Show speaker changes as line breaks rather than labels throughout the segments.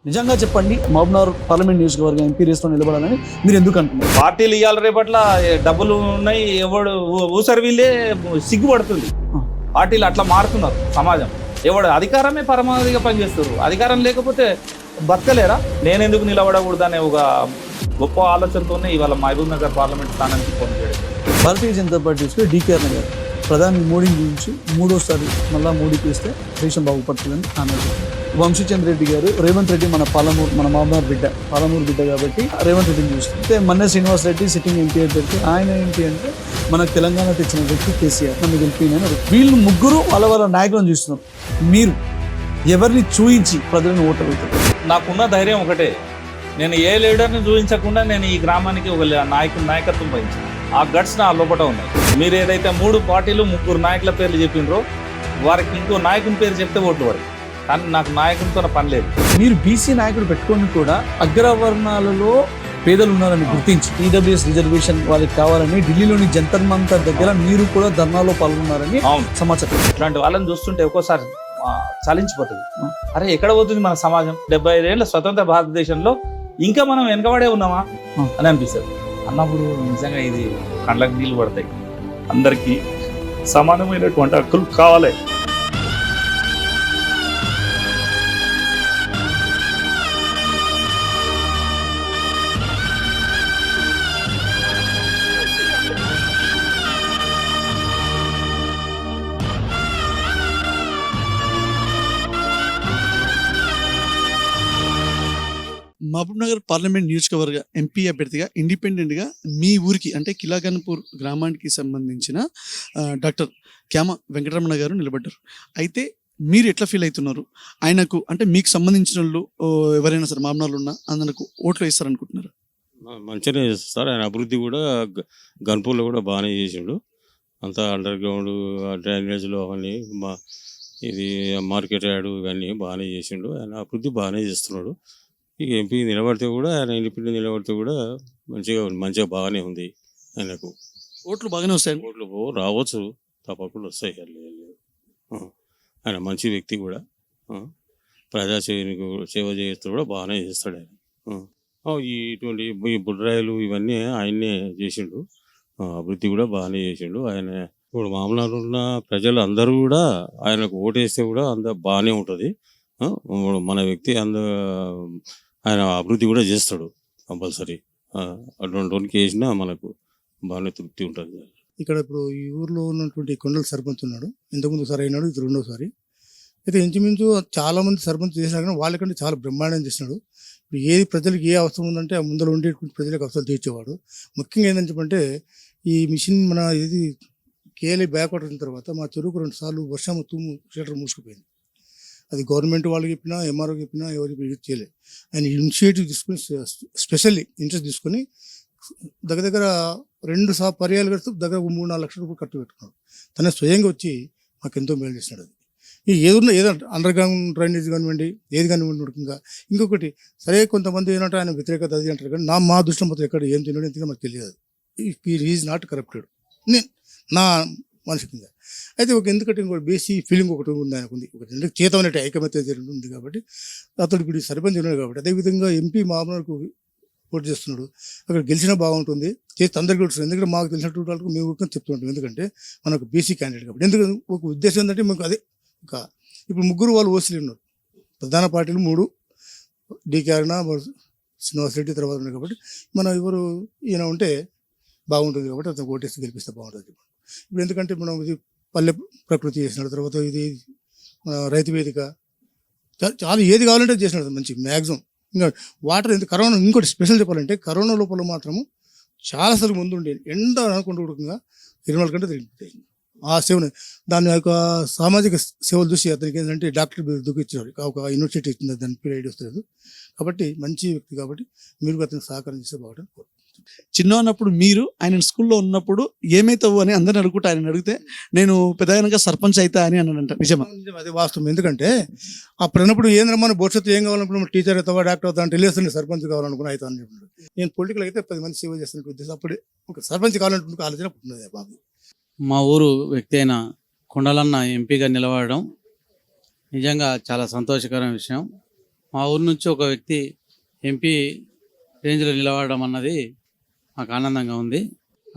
నిజంగా చెప్పండి, మహబూబ్నగర్ పార్లమెంట్ నియోజకవర్గం ఎంపీ రేస్లో నిలబడాలని మీరు ఎందుకు అంటున్నారు?
పార్టీలు ఇవాళ రేపట్ల డబ్బులు ఉన్నాయి, ఎవడు ఊసరి వీళ్ళే సిగ్గుపడుతుంది. పార్టీలు అట్లా మారుతున్నారు సమాజం. ఎవడు అధికారమే పరమావధిగా పనిచేస్తారు. అధికారం లేకపోతే బతకలేరా? నేనెందుకు నిలబడకూడదనే ఒక గొప్ప ఆలోచనతోనే ఇవాళ మహబూబ్ నగర్ పార్లమెంట్ స్థానానికి పోటీ చేయడం.
భారతీయ జనతా పార్టీ తీసుకుని డీకేఆర్ గారు ప్రధాని మోడీని గురించి మూడోసారి మళ్ళీ మోడీకి ఇస్తే దేశం బాగుపడుతుందని అన్నారు. వంశీచంద్ర రెడ్డి గారు రేవంత్ రెడ్డి మన మహబూబ్నగర్ బిడ్డ, పాలమూరు బిడ్డ కాబట్టి రేవంత్ రెడ్డిని చూస్తే మన్నే శ్రీనివాస్ రెడ్డి సిట్టింగ్ ఎంపీ అయితే ఆయన ఏంటి అంటే మనకు తెలంగాణ తెచ్చిన వ్యక్తి కేసీఆర్ నన్ను గెలిపినని వీళ్ళు ముగ్గురు వాళ్ళ నాయకులను చూస్తున్నారు. మీరు ఎవరిని చూయించి ప్రజలను ఓటు అడుగుతారు?
నాకున్న ధైర్యం ఒకటే, నేను ఏ లీడర్ని చూపించకుండా నేను ఈ గ్రామానికి ఒక నాయకత్వం వహించాను. ఆ గట్స్ నా లోపల ఉన్నాయి. మీరు ఏదైతే 3 పార్టీలు 3 నాయకుల పేర్లు చెప్పినరో వారికి ఇంకో నాయకుని పేరు చెప్తే ఓట్లు పడి, కానీ నాకు నాయకునితో పని లేదు.
మీరు బీసీ నాయకుడు పెట్టుకొని కూడా అగ్రవర్ణాలలో పేదలు ఉన్నారని గుర్తించి ఈడబ్ల్యూఎస్ రిజర్వేషన్ వాళ్ళకి కావాలని ఢిల్లీలోని జంతర్ మంతర్ దగ్గర మీరు కూడా ధర్నాలో పాల్గొన్నారని సమాచారం.
ఇట్లాంటి వాళ్ళని చూస్తుంటే ఒక్కోసారి చలించిపోతుంది. అరే ఎక్కడ పోతుంది మన సమాజం? 75 ఏళ్ళ స్వతంత్ర భారతదేశంలో ఇంకా మనం వెనకబడే ఉన్నామా అని అనిపిస్తుంది. అన్నప్పుడు నిజంగా ఇది కళ్ళకు నీళ్ళు పడతాయి. అందరికీ సమానమైనటువంటి హక్కులు కావాలి.
మహబూబ్నగర్ పార్లమెంట్ నియోజకవర్గ ఎంపీ అభ్యర్థిగా ఇండిపెండెంట్గా మీ ఊరికి అంటే కిలాగన్పూర్ గ్రామానికి సంబంధించిన డాక్టర్ క్యామ వెంకటరమణ గారు నిలబడ్డారు. అయితే మీరు ఎట్లా ఫీల్ అవుతున్నారు? ఆయనకు అంటే మీకు సంబంధించిన వాళ్ళు ఎవరైనా సరే మహబూబ్నగర్లో ఉన్న అందరికి ఓట్లు వేస్తారనుకుంటున్నారు?
మంచిగానే చేస్తారు సార్. ఆయన అభివృద్ధి కూడా గన్పూర్లో కూడా బాగానే చేసిండు. అంతా అండర్ గ్రౌండ్ డ్రైనేజ్లో అవన్నీ ఇది మార్కెట్ యార్డు ఇవన్నీ బాగానే చేసిండు. ఆయన అభివృద్ధి బాగానే చేస్తున్నాడు. ఇక ఎంపీ నిలబడితే కూడా ఆయన ఇండిపెండెంట్ నిలబడితే కూడా మంచిగా బాగానే ఉంది. ఆయనకు
ఓట్లు బాగానే వస్తాయి.
ఓట్లు రావచ్చు, తప్పకుండా వస్తాయి. ఆయన మంచి వ్యక్తి కూడా, సేవ చేస్తూ కూడా బాగానే చేస్తాడు ఆయన. ఇటువంటి ఈ బుడ్రాయిలు ఇవన్నీ ఆయన్నే చేసిండు. అభివృద్ధి కూడా బాగానే చేసిండు ఆయన. ఇప్పుడు మామూలు ఉన్న ప్రజలు అందరూ కూడా ఆయనకు ఓటేస్తే కూడా అందరు బాగానే ఉంటుంది. మన వ్యక్తి ఆయన అభివృద్ధి కూడా చేస్తాడు కంపల్సరీ. అటువంటి వేసినా మనకు బాగానే తృప్తి ఉంటుంది.
ఇక్కడ ఇప్పుడు ఈ ఊర్లో ఉన్నటువంటి కొండల సర్పంచ్ ఉన్నాడు. ఇంతకుముందు సారి అయినాడు, ఇది రెండోసారి. అయితే ఇంచుమించు చాలా మంది సర్పంచ్ చేసినా కానీ వాళ్ళకంటే చాలా బ్రహ్మాండం చేసినాడు. ఇప్పుడు ఏది ప్రజలకు ఏ అవసరం ఉందంటే ఆ ముందర ఉండేటువంటి ప్రజలకు అవసరం తీర్చేవాడు. ముఖ్యంగా ఏంటంటే చెప్పంటే ఈ మిషన్ మన ఇది కేఎల్ఐ బ్యాక్వర్డ్ అయిన తర్వాత మా చెరువుకు 2 సార్లు వర్షం షటర్ మూసుకుపోయింది. అది గవర్నమెంట్ వాళ్ళకి చెప్పినా ఎంఆర్ఓకి చెప్పినా ఎవరికి చేయలేదు. ఆయన ఇనిషియేటివ్ తీసుకుని స్పెషల్లీ ఇంట్రెస్ట్ తీసుకొని దగ్గర 2 పర్యాలు కడుతూ దగ్గర 3-4 లక్షల రూపాయలు కట్టు పెట్టుకున్నాడు. తనే స్వయంగా వచ్చి మాకు ఎంతో మేలు చేసినాడు. అది ఏదంటే అండర్ గ్రౌండ్ డ్రైనేజ్ కానివ్వండి, ఏది కానివ్వండి. ఇంకొకటి సరే కొంతమంది ఏంటంటే ఆయన వ్యతిరేకత అది అంటారు, కానీ మా దృష్టి మొత్తం ఎక్కడ ఏం తినడం ఎందుకంటే మాకు తెలియదు. ఈజ్ నాట్ కరప్టెడ్ నా మానసికంగా. అయితే ఎందుకంటే ఇంకోటి బేసీ ఫీలింగ్ ఒకటి ఉంది ఆయనకుంది. ఒకటి చేతమైన ఐకమత్య ఉంది కాబట్టి అతడు ఇప్పుడు సర్పంచ్ ఉన్నాడు కాబట్టి అదేవిధంగా ఎంపీ మామూలుకు పోటీ చేస్తున్నాడు. అక్కడ గెలిచినా బాగుంటుంది, చేస్తే అందరికీ వస్తుంది. ఎందుకంటే మాకు తెలిసినటువంటి వాళ్ళకు మేము ఊరికని చెప్తుంటాం, ఎందుకంటే మనకు బీసీ క్యాండిడేట్ కాబట్టి. ఎందుకంటే ఒక ఉద్దేశం ఏంటంటే మాకు అదే ఇప్పుడు 3 వాళ్ళు ఓసీలు ఉన్నారు. ప్రధాన పార్టీలు 3 డీకేఆర్ శ్రీనివాస్ రెడ్డి తర్వాత ఉన్నాయి కాబట్టి మనం ఎవరు ఈయన ఉంటే బాగుంటుంది కాబట్టి అతను ఓటేసి గెలిపిస్తే బాగుంటుంది. ఇప్పుడు ఎందుకంటే మనం ఇది పల్లె ప్రకృతి చేసినాడు, తర్వాత ఇది రైతు వేదిక చాలా ఏది కావాలంటే చేసినాడు మంచి మ్యాక్సిమం. ఇంకా వాటర్ కరోనా ఇంకోటి స్పెషల్ చెప్పాలంటే కరోనా లోపల మాత్రము చాలాసార్లు ముందు ఉండే ఎండ అనుకుంటూ ఉడకంగా 24 గంటలు తిరిగిపోతాయి. ఆ సేవను దాని యొక్క సామాజిక సేవలు చూసి అతనికి ఏంటంటే డాక్టర్ దుఃఖించాడు. ఒక యూనివర్సిటీ ఇచ్చింది, దాని పేరు ఐడియా వస్తుంది. కాబట్టి మంచి వ్యక్తి కాబట్టి మీరు అతనికి సహకారం చేస్తే బాగుంటుంది.
చిన్న ఉన్నప్పుడు మీరు ఆయన స్కూల్లో ఉన్నప్పుడు ఏమైతావు అని అందరిని అడుగుతా ఆయన అడిగితే నేను పెద్దగా సర్పంచ్ అవుతా అని అన్నాడంట. నిజమా?
అదే వాస్తవం. ఎందుకంటే అప్పుడు అన్నప్పుడు ఏంద్రమ్మా భవిష్యత్తు ఏం కావాలనుకున్నా టీచర్ అవుతావా డాక్టర్ అవుతా అంటే తెలియస్తుంది, సర్పంచ్ కావాలనుకున్నా అవుతా అని చెప్పాడు. నేను పొలిటికల్ అయితే 10 మంది సేవ చేస్తున్నట్టు ఉద్దేశం అప్పుడే ఒక సర్పంచ్ కావాలనుకుంటే ఆలోచన పుట్టినది బాబు.
మా ఊరు వ్యక్తి అయిన కొండలన్న ఎంపీగా నిలబడడం నిజంగా చాలా సంతోషకరమైన విషయం. మా ఊరు నుంచి ఒక వ్యక్తి ఎంపీ రేంజ్లో నిలబడడం అన్నది మాకు ఆనందంగా ఉంది.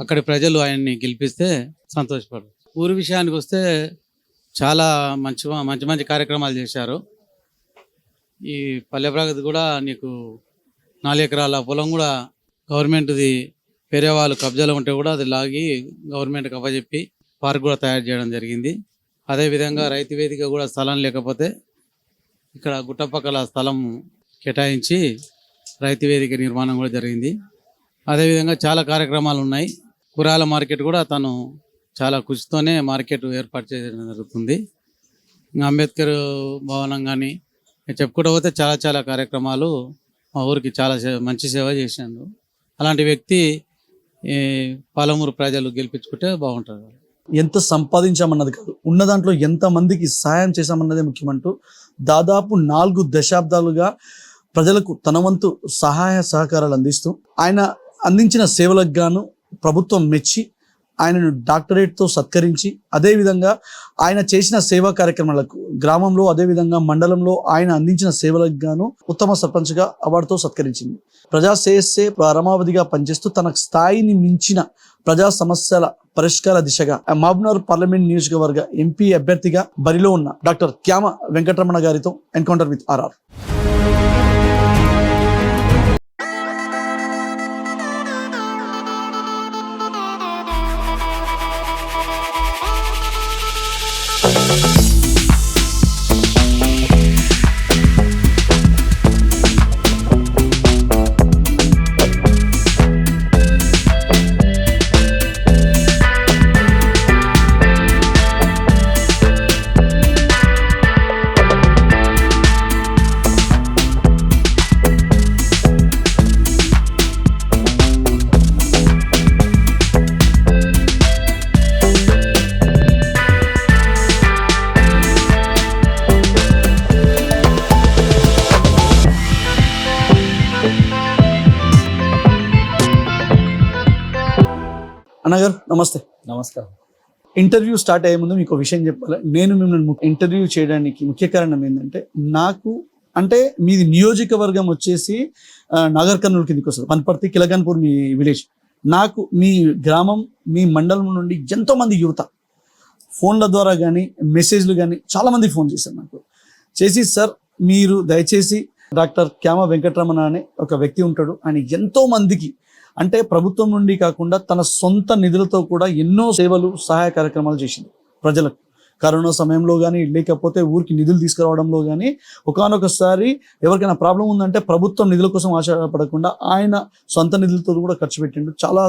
అక్కడి ప్రజలు ఆయన్ని గెలిపిస్తే సంతోషపడరు. ఊరి విషయానికి వస్తే చాలా మంచి మంచి కార్యక్రమాలు చేశారు. ఈ పల్లె ప్రగతి కూడా నీకు 4 ఎకరాల పొలం కూడా గవర్నమెంట్ది వేరే వాళ్ళు కబ్జాలో ఉంటే కూడా అది లాగి గవర్నమెంట్కి అప్పచెప్పి పార్క్ కూడా తయారు చేయడం జరిగింది. అదేవిధంగా రైతు వేదిక కూడా స్థలం లేకపోతే ఇక్కడ గుట్టపక్కల స్థలం కేటాయించి రైతు వేదిక నిర్మాణం కూడా జరిగింది. అదేవిధంగా చాలా కార్యక్రమాలు ఉన్నాయి. కూరగాయల మార్కెట్ కూడా తను చాలా కృషితోనే మార్కెట్ ఏర్పాటు చేయడం జరుగుతుంది. ఇంకా అంబేద్కర్ భవనం కానీ చెప్పుకుంటూ పోతే చాలా కార్యక్రమాలు మా ఊరికి చాలా మంచి సేవ చేశాను. అలాంటి వ్యక్తి పాలమూరు ప్రజలు గెలిపించుకుంటే బాగుంటుంది.
ఎంత సంపాదించామన్నది కాదు, ఉన్న దాంట్లో ఎంత మందికి సాయం చేశామన్నదే ముఖ్యమంటూ దాదాపు 4 దశాబ్దాలుగా ప్రజలకు తన వంతు సహాయ సహకారాలు అందిస్తూ ఆయన అందించిన సేవలకు గాను ప్రభుత్వం మెచ్చి ఆయనను డాక్టరేట్తో సత్కరించి, అదేవిధంగా ఆయన చేసిన సేవా కార్యక్రమాలకు గ్రామంలో అదేవిధంగా మండలంలో ఆయన అందించిన సేవలకు గాను ఉత్తమ సర్పంచ్గా అవార్డుతో సత్కరించింది. ప్రజా శ్రేయస్సే పరమావధిగా పనిచేస్తూ తన స్థాయిని మించిన ప్రజా సమస్యల పరిష్కార దిశగా మహబూబ్నగర్ పార్లమెంట్ నియోజకవర్గ ఎంపీ అభ్యర్థిగా బరిలో ఉన్న డాక్టర్ క్యామ వెంకటరమణ గారితో ఎన్కౌంటర్ విత్ ఆర్ఆర్. అన్నగారు నమస్తే.
నమస్కారం.
ఇంటర్వ్యూ స్టార్ట్ అయ్యే ముందు మీకు విషయం చెప్పాలి. నేను మిమ్మల్ని ఇంటర్వ్యూ చేయడానికి ముఖ్య కారణం ఏంటంటే, నాకు అంటే మీది నియోజకవర్గం వచ్చేసి నాగర్ కర్నూలు కిందకి వస్తుంది, పన్పర్తి కిలగన్పూర్ మీ విలేజ్. నాకు మీ గ్రామం మీ మండలం నుండి ఎంతోమంది యువత ఫోన్ల ద్వారా కానీ మెసేజ్లు కానీ చాలామంది ఫోన్ చేశారు నాకు. చేసి సార్ మీరు దయచేసి డాక్టర్ క్యామ వెంకటరమణ అనే ఒక వ్యక్తి ఉంటాడు, ఆయన ఎంతో మందికి అంటే ప్రభుత్వం నుండి కాకుండా తన సొంత నిధులతో కూడా ఎన్నో సేవలు సహాయ కార్యక్రమాలు చేసింది ప్రజలకు. కరోనా సమయంలో కానీ లేకపోతే ఊరికి నిధులు తీసుకురావడంలో కానీ ఒకానొకసారి ఎవరికైనా ప్రాబ్లం ఉందంటే ప్రభుత్వం నిధుల కోసం ఆశపడకుండా ఆయన సొంత నిధులతో కూడా ఖర్చు పెట్టిండు, చాలా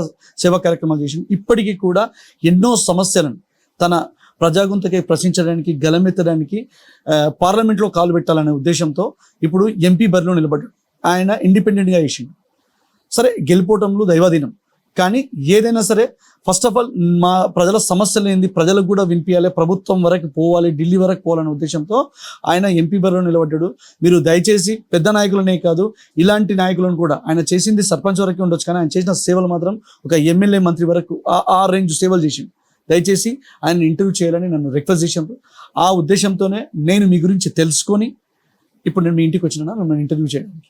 సేవా కార్యక్రమాలు చేసిండు. ఇప్పటికీ కూడా ఎన్నో సమస్యలను తన ప్రజాగొంతుకై ప్రశ్నించడానికి గలమెత్తడానికి పార్లమెంట్లో కాలు పెట్టాలనే ఉద్దేశంతో ఇప్పుడు ఎంపీ బరిలో నిలబడ్డాడు. ఆయన ఇండిపెండెంట్గా చేసిండు. సరే గెలిపోవటంలో దైవాధీనం, కానీ ఏదైనా సరే ఫస్ట్ ఆఫ్ ఆల్ మా ప్రజల సమస్యలు ఏంది ప్రజలకు కూడా వినిపించాలి, ప్రభుత్వం వరకు పోవాలి, ఢిల్లీ వరకు పోవాలనే ఉద్దేశంతో ఆయన ఎంపీ బరిలో నిలబడ్డాడు. మీరు దయచేసి పెద్ద నాయకులనే కాదు ఇలాంటి నాయకులను కూడా, ఆయన చేసింది సర్పంచ్ వరకే ఉండొచ్చు కానీ ఆయన చేసిన సేవలు మాత్రం ఒక ఎమ్మెల్యే మంత్రి వరకు ఆ రేంజ్ సేవలు చేసిండు. దయచేసి ఆయన ఇంటర్వ్యూ చేయాలని నన్ను రిక్వెస్ట్ చేసినప్పుడు ఆ ఉద్దేశంతోనే నేను మీ గురించి తెలుసుకొని ఇప్పుడు నేను మీ ఇంటికి వచ్చినా మిమ్మల్ని ఇంటర్వ్యూ చేయడానికి.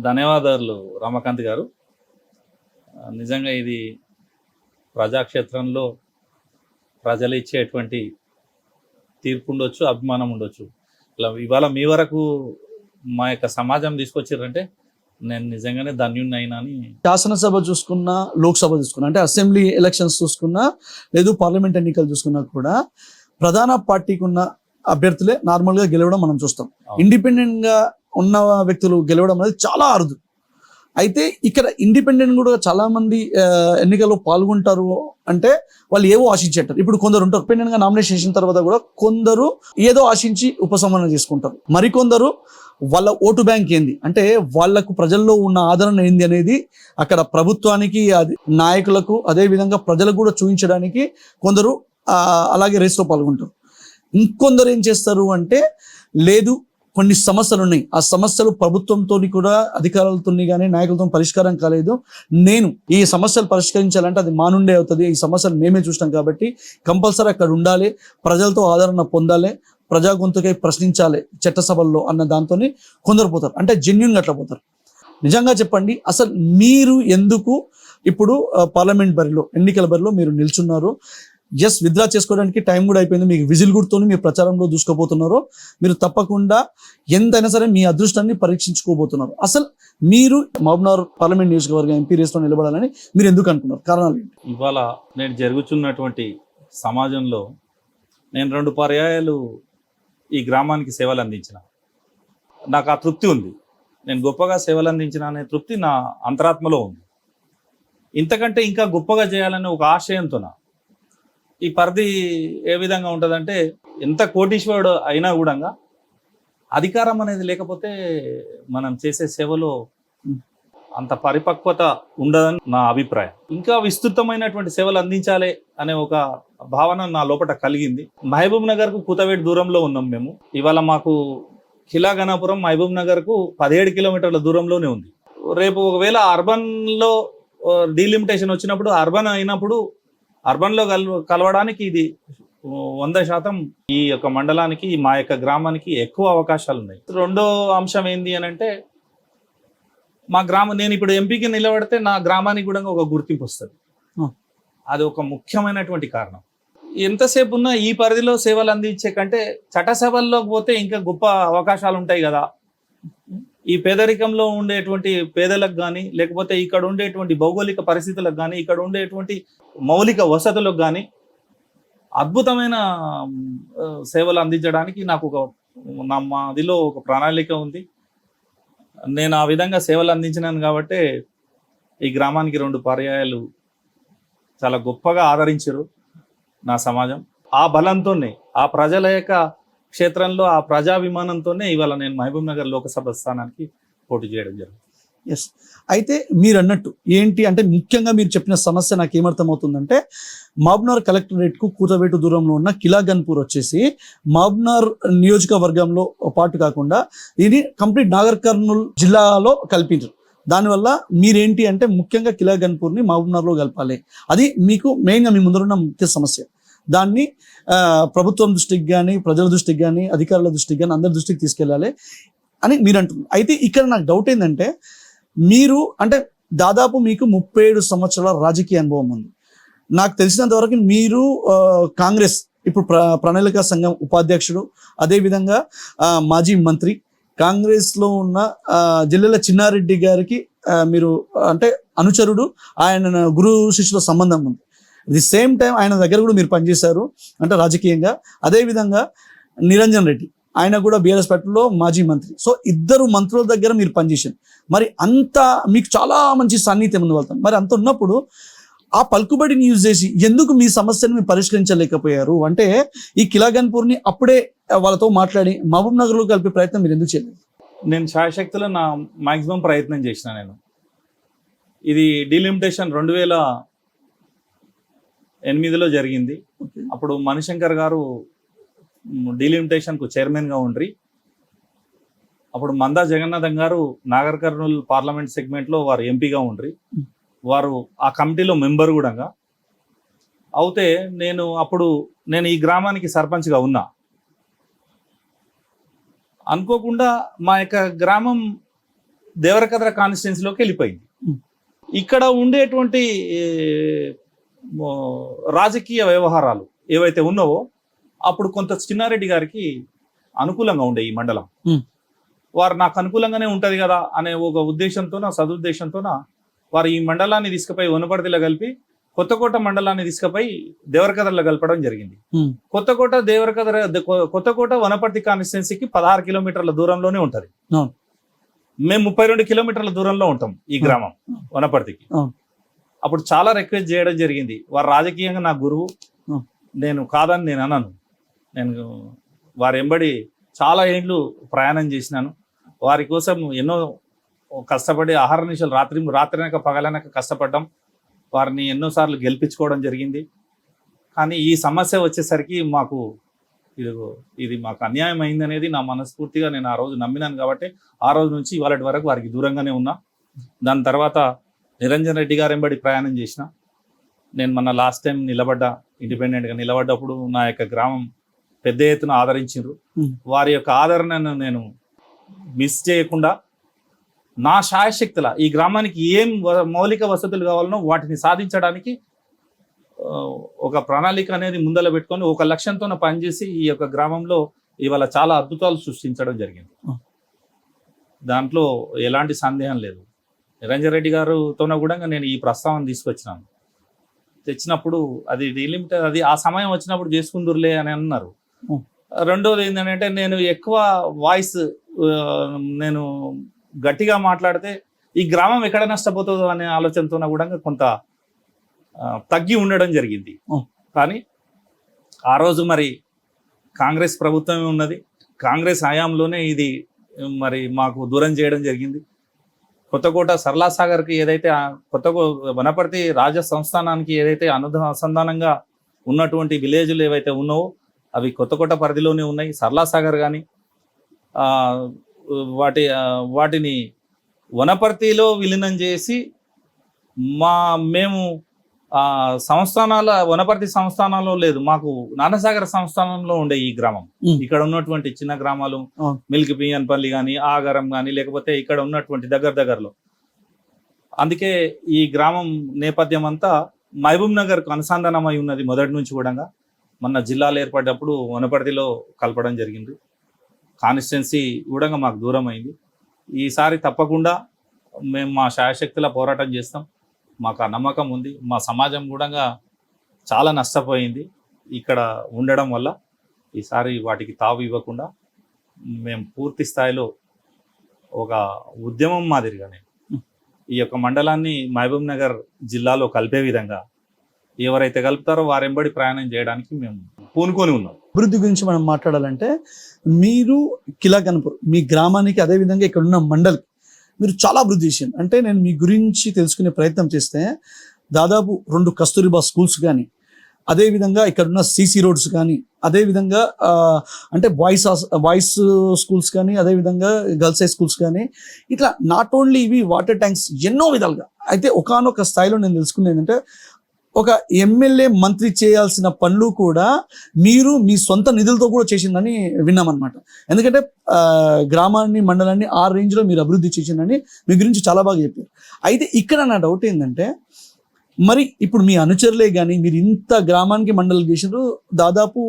ధన్యవాదాలు రమాకాంత్ గారు. నిజంగా ఇది ప్రజాక్షేత్రంలో ప్రజలు ఇచ్చేటువంటి తీర్పు ఉండొచ్చు, అభిమానం ఉండొచ్చు. ఇవాళ మీ వరకు మా యొక్క సమాజం తీసుకొచ్చారంటే నేను నిజంగానే ధన్యున్నైనా అని.
శాసనసభ చూసుకున్నా, లోక్సభ చూసుకున్నా, అంటే అసెంబ్లీ ఎలక్షన్స్ చూసుకున్నా, లేదు పార్లమెంట్ ఎన్నికలు చూసుకున్నా కూడా ప్రధాన పార్టీకి ఉన్న అభ్యర్థులే నార్మల్గా గెలవడం మనం చూస్తాం. ఇండిపెండెంట్గా ఉన్న వ్యక్తులు గెలవడం అనేది చాలా అరుదు. అయితే ఇక్కడ ఇండిపెండెంట్ కూడా చాలా మంది ఎన్నికల్లో పాల్గొంటారు అంటే వాళ్ళు ఏవో ఆశించేటారు. ఇప్పుడు కొందరు ఉంటారు ఇండిపెండెంట్ గా నామినేషన్ చేసిన తర్వాత కూడా కొందరు ఏదో ఆశించి ఉపసంహరణ చేసుకుంటారు. మరికొందరు వాళ్ళ ఓటు బ్యాంక్ ఏంది అంటే వాళ్లకు ప్రజల్లో ఉన్న ఆదరణ ఏంది అనేది అక్కడ ప్రభుత్వానికి నాయకులకు అదే విధంగా ప్రజలకు కూడా చూపించడానికి కొందరు అలాగే రేస్లో పాల్గొంటారు. ఇంకొందరు ఏం చేస్తారు అంటే లేదు కొన్ని సమస్యలు ఉన్నాయి, ఆ సమస్యలు ప్రభుత్వంతో కూడా అధికారులతో కానీ నాయకులతో పరిష్కారం కాలేదు, నేను ఈ సమస్యలు పరిష్కరించాలంటే అది మా నుండే అవుతుంది, ఈ సమస్యలు మేమే చూసినాం కాబట్టి కంపల్సరీ అక్కడ ఉండాలి, ప్రజలతో ఆదరణ పొందాలి, ప్రజా గొంతుకై ప్రశ్నించాలి చట్టసభల్లో అన్న దాంతో కొందరు పోతారు, అంటే జెన్యున్గా అట్లా పోతారు. నిజంగా చెప్పండి, అసలు మీరు ఎందుకు ఇప్పుడు పార్లమెంట్ బరిలో, ఎన్నికల బరిలో మీరు నిల్చున్నారు? ఎస్, విత్డ్రా చేసుకోవడానికి టైం కూడా అయిపోయింది, మీకు విజిల్ గుర్తుని మీరు ప్రచారంలో దూసుకుపోతున్నారు. మీరు తప్పకుండా ఎంతైనా సరే మీ అదృష్టాన్ని పరీక్షించుకోబోతున్నారు. అసలు మీరు మహబూబ్నగర్ పార్లమెంట్ నియోజకవర్గం ఎంపీ రేస్లో నిలబడాలని మీరు ఎందుకు అనుకున్నారు? కారణాలు ఏంటి?
ఇవాళ నేను జరుగుతున్నటువంటి సమాజంలో నేను 2 పర్యాయాలు ఈ గ్రామానికి సేవలు అందించిన. నాకు ఆ తృప్తి ఉంది. నేను గొప్పగా సేవలు అందించిన అనే తృప్తి నా అంతరాత్మలో ఉంది. ఇంతకంటే ఇంకా గొప్పగా చేయాలనే ఒక ఆశయంతో ఈ పరిధి ఏ విధంగా ఉంటుందంటే, ఎంత కోటీశ్వరుడు అయినా కూడా అధికారం అనేది లేకపోతే మనం చేసే సేవలో అంత పరిపక్వత ఉండదని నా అభిప్రాయం. ఇంకా విస్తృతమైనటువంటి సేవలు అందించాలి అనే ఒక భావన నా లోపల కలిగింది. మహబూబ్ నగర్కు కూతవేటు దూరంలో ఉన్నాం మేము. ఇవాళ మాకు ఖిలా గణాపురం మహబూబ్ నగర్కు 17 కిలోమీటర్ల దూరంలోనే ఉంది. రేపు ఒకవేళ అర్బన్లో డీలిమిటేషన్ వచ్చినప్పుడు, అర్బన్ అయినప్పుడు అర్బన్లో కలవడానికి ఇది 100% ఈ యొక్క మండలానికి, మా యొక్క గ్రామానికి ఎక్కువ అవకాశాలు ఉన్నాయి. రెండో అంశం ఏంది అని అంటే, మా గ్రామం, నేను ఇప్పుడు ఎంపీకి నిలబడితే నా గ్రామానికి కూడా ఒక గుర్తింపు వస్తుంది. అది ఒక ముఖ్యమైనటువంటి కారణం. ఎంతసేపు ఉన్నా ఈ పరిధిలో సేవలు అందించే కంటే చట్టసభల్లోకి పోతే ఇంకా గొప్ప అవకాశాలు ఉంటాయి కదా. ఈ పేదరికంలో ఉండేటువంటి పేదలకు కానీ, లేకపోతే ఇక్కడ ఉండేటువంటి భౌగోళిక పరిస్థితులకు కానీ, ఇక్కడ ఉండేటువంటి మౌలిక వసతులకు కానీ అద్భుతమైన సేవలు అందించడానికి నాకు మాదిలో ఒక ప్రణాళిక ఉంది. నేను ఆ విధంగా సేవలు అందించినాను కాబట్టి ఈ గ్రామానికి 2 పర్యాయాలు చాలా గొప్పగా ఆదరించారు నా సమాజం. ఆ బలంతోనే, ఆ ప్రజల యొక్క క్షేత్రంలో, ఆ ప్రజాభిమానంతోనే ఇవాళ నేను మహబూబ్ నగర్ లోకసభ స్థానానికి పోటీ చేయడం జరిగింది.
ఎస్, అయితే మీరు అన్నట్టు ఏంటి అంటే, ముఖ్యంగా మీరు చెప్పిన సమస్య నాకు ఏమర్థమవుతుందంటే, మహబూబ్నగర్ కలెక్టరేట్కు కూతవేటు దూరంలో ఉన్న కిలాగన్పూర్ వచ్చేసి మహబూబ్నగర్ నియోజకవర్గంలో పాటు కాకుండా ఇది కంప్లీట్ నాగర్ కర్నూల్ జిల్లాలో కల్పించారు. దానివల్ల మీరేంటి అంటే, ముఖ్యంగా కిలాగన్పూర్ని మహబూబ్నగర్లో కలపాలి. అది మీకు మెయిన్గా మీ ముందరున్న ముఖ్య సమస్య. దాన్ని ప్రభుత్వం దృష్టికి కానీ, ప్రజల దృష్టికి కానీ, అధికారుల దృష్టికి కానీ, అందరి దృష్టికి తీసుకెళ్ళాలి అని మీరు అంటున్నారు. అయితే ఇక్కడ నాకు డౌట్ ఏంటంటే, మీరు అంటే దాదాపు మీకు 37 సంవత్సరాల రాజకీయ అనుభవం ఉంది. నాకు తెలిసినంత వరకు మీరు కాంగ్రెస్ ఇప్పుడు ప్రణాళిక సంఘం ఉపాధ్యక్షుడు, అదేవిధంగా మాజీ మంత్రి, కాంగ్రెస్లో ఉన్న జిల్లెల చిన్నారెడ్డి గారికి మీరు అంటే అనుచరుడు, ఆయన గురు శిష్యుల సంబంధం ఉంది. ది సేమ్ టైం ఆయన దగ్గర కూడా మీరు పనిచేశారు అంటే రాజకీయంగా. అదేవిధంగా నిరంజన్ రెడ్డి, ఆయన కూడా బీఆర్ఎస్ పార్టీలో మాజీ మంత్రి. సో 2 మంత్రుల దగ్గర మీరు పనిచేశారు. మరి అంత మీకు చాలా మంచి సాన్నిధ్యం ఉంది వాళ్ళతో. మరి అంత ఉన్నప్పుడు ఆ పలుకుబడిని యూజ్ చేసి ఎందుకు మీ సమస్యను మీరు పరిష్కరించలేకపోయారు? అంటే ఈ కిలాగన్పూర్ని అప్పుడే వాళ్ళతో మాట్లాడి మహబూబ్ నగర్లో కలిపే ప్రయత్నం మీరు ఎందుకు చేయలేదు?
నేను శాయశక్తిలో నా మాక్సిమం ప్రయత్నం చేసిన. నేను ఇది డీలిమిటేషన్ 2008లో జరిగింది. అప్పుడు మణిశంకర్ గారు డీలిమిటేషన్కు చైర్మన్గా ఉండ్రి. అప్పుడు మందా జగన్నాథం గారు నాగర్ కర్నూల్ పార్లమెంట్ సెగ్మెంట్లో వారు ఎంపీగా ఉండ్రి. వారు ఆ కమిటీలో మెంబర్ కూడా అవుతే, నేను ఈ గ్రామానికి సర్పంచ్గా ఉన్నా. అనుకోకుండా మా యొక్క గ్రామం దేవరకద్ర కాన్స్టిట్యున్సీలోకి వెళ్ళిపోయింది. ఇక్కడ ఉండేటువంటి రాజకీయ వ్యవహారాలు ఏవైతే ఉన్నావో అప్పుడు కొంత చిన్నారెడ్డి గారికి అనుకూలంగా ఉండే ఈ మండలం. వారు నాకు అనుకూలంగానే ఉంటుంది కదా అనే ఒక ఉద్దేశంతోన, సదుద్దేశంతోన వారు ఈ మండలాన్ని తీసుకుపోయి వనపర్తిలో కలిపి కొత్తకోట మండలాన్ని తీసుకుపోయి దేవరకద్రలో కలపడం జరిగింది. కొత్తకోట వనపర్తి కాన్స్టిట్యున్సీకి 16 కిలోమీటర్ల దూరంలోనే ఉంటది. మేము 32 కిలోమీటర్ల దూరంలో ఉంటాం ఈ గ్రామం వనపర్తికి. అప్పుడు చాలా రిక్వెస్ట్ చేయడం జరిగింది. వారు రాజకీయంగా నా గురువు, నేను కాదని నేను అన్నాను. నేను వారి వెంబడి చాలా ఏండ్లు ప్రయాణం చేసినాను. వారి కోసం ఎన్నో కష్టపడి ఆహారనిశలు రాత్రినక పగలనక కష్టపడ్డాం. వారిని ఎన్నోసార్లు గెలిపించుకోవడం జరిగింది. కానీ ఈ సమస్య వచ్చేసరికి ఇది మాకు అన్యాయం అయింది అనేది నా మనస్ఫూర్తిగా నేను ఆ రోజు నమ్మినాను. కాబట్టి ఆ రోజు నుంచి ఇవాళ వరకు వారికి దూరంగానే ఉన్నా. దాని తర్వాత నిరంజన్ రెడ్డి గారు వెంబడి ప్రయాణం చేసిన. నేను మొన్న లాస్ట్ టైం ఇండిపెండెంట్గా నిలబడ్డప్పుడు నా యొక్క గ్రామం పెద్ద ఎత్తున ఆదరించారు.
Hmm.
వారి యొక్క ఆదరణను నేను మిస్ చేయకుండా నా శాయశక్తుల ఈ గ్రామానికి ఏం మౌలిక వసతులు కావాలనో వాటిని సాధించడానికి ఒక ప్రణాళిక అనేది ముందల పెట్టుకొని ఒక లక్ష్యంతో పనిచేసి ఈ యొక్క గ్రామంలో ఇవాళ చాలా అద్భుతాలు సృష్టించడం జరిగింది. దాంట్లో ఎలాంటి సందేహం లేదు. నిరంజన్ రెడ్డి గారితోన కూడా నేను ఈ ప్రస్తావన తీసుకొచ్చినాను. తెచ్చినప్పుడు అది డిలిమిటెడ్, అది ఆ సమయం వచ్చినప్పుడు చేసుకుందరులే అని అన్నారు. రెండోది ఏంటంటే నేను ఎక్కువ వాయిస్ నేను గట్టిగా మాట్లాడితే ఈ గ్రామం ఎక్కడ నష్టపోతుందో అనే ఆలోచనతో కూడా కొంత తగ్గి ఉండడం జరిగింది. కానీ ఆ రోజు మరి కాంగ్రెస్ ప్రభుత్వమే ఉన్నది. కాంగ్రెస్ హయాంలోనే ఇది మరి మాకు దూరం చేయడం జరిగింది. కొత్తకోట సరళాసాగర్కి ఏదైతే వనపర్తి రాజ సంస్థానానికి ఏదైతే అనుసంధానంగా ఉన్నటువంటి విలేజ్లు ఏవైతే ఉన్నావో అవి కొత్తకోట పరిధిలోనే ఉన్నాయి. సరళాసాగర్ కానీ వాటిని వనపర్తిలో విలీనం చేసి మేము వనపర్తి సంస్థానంలో లేదు, మాకు నానసాగర సంస్థానంలో ఉండే ఈ గ్రామం. ఇక్కడ ఉన్నటువంటి చిన్న గ్రామాలు మిల్క్ పియన్పల్లి కానీ ఆగరం కానీ లేకపోతే ఇక్కడ ఉన్నటువంటి దగ్గరలో. అందుకే ఈ గ్రామం నేపథ్యం అంతా మహబూబ్ నగర్కు అనుసంధానమై ఉన్నది మొదటి నుంచి కూడా. మొన్న జిల్లాలు ఏర్పడ్డప్పుడు వనపర్తిలో కలపడం జరిగింది. కాన్స్టిట్యున్సీ కూడా మాకు దూరం అయింది. ఈసారి తప్పకుండా మేము మా శాయశక్తుల పోరాటం చేస్తాం. మాకు ఆ నమ్మకం ఉంది. మా సమాజం కూడా చాలా నష్టపోయింది ఇక్కడ ఉండడం వల్ల. ఈసారి వాటికి తావు ఇవ్వకుండా మేము పూర్తి స్థాయిలో ఒక ఉద్యమం మాదిరిగానే ఈ యొక్క మండలాన్ని మహబూబ్ నగర్ జిల్లాలో కలిపే విధంగా ఎవరైతే కలుపుతారో వారెంబడి ప్రయాణం చేయడానికి మేము పూనుకొని ఉన్నాం.
అభివృద్ధి గురించి మనం మాట్లాడాలంటే మీరు కిలాగన్పూర్ మీ గ్రామానికి అదేవిధంగా ఇక్కడ ఉన్న మండలికి మీరు చాలా అభివృద్ధి చేశారు. అంటే నేను మీ గురించి తెలుసుకునే ప్రయత్నం చేస్తే దాదాపు 2 కస్తూరిబా స్కూల్స్ కానీ, అదేవిధంగా ఇక్కడ ఉన్న సీసీ రోడ్స్ కానీ, అదేవిధంగా అంటే బాయ్స్ స్కూల్స్ కానీ, అదేవిధంగా గర్ల్స్ హై స్కూల్స్ కానీ, ఇట్లా నాట్ ఓన్లీ ఇవి వాటర్ ట్యాంక్స్ ఎన్నో విధాలుగా. అయితే ఒకానొక స్థాయిలో నేను తెలుసుకునేది ఏంటంటే ఒక ఎమ్మెల్యే మంత్రి చేయాల్సిన పనులు కూడా మీరు మీ సొంత నిధులతో కూడా చేసిందని విన్నామన్నమాట. ఎందుకంటే గ్రామాన్ని మండలాన్ని ఆ రేంజ్లో మీరు అభివృద్ధి చేసిందని మీ గురించి చాలా బాగా చెప్పారు. అయితే ఇక్కడ నా డౌట్ ఏంటంటే మరి ఇప్పుడు మీ అనుచరులే కానీ మీరు ఇంత గ్రామానికి మండలం చేసినారు, దాదాపు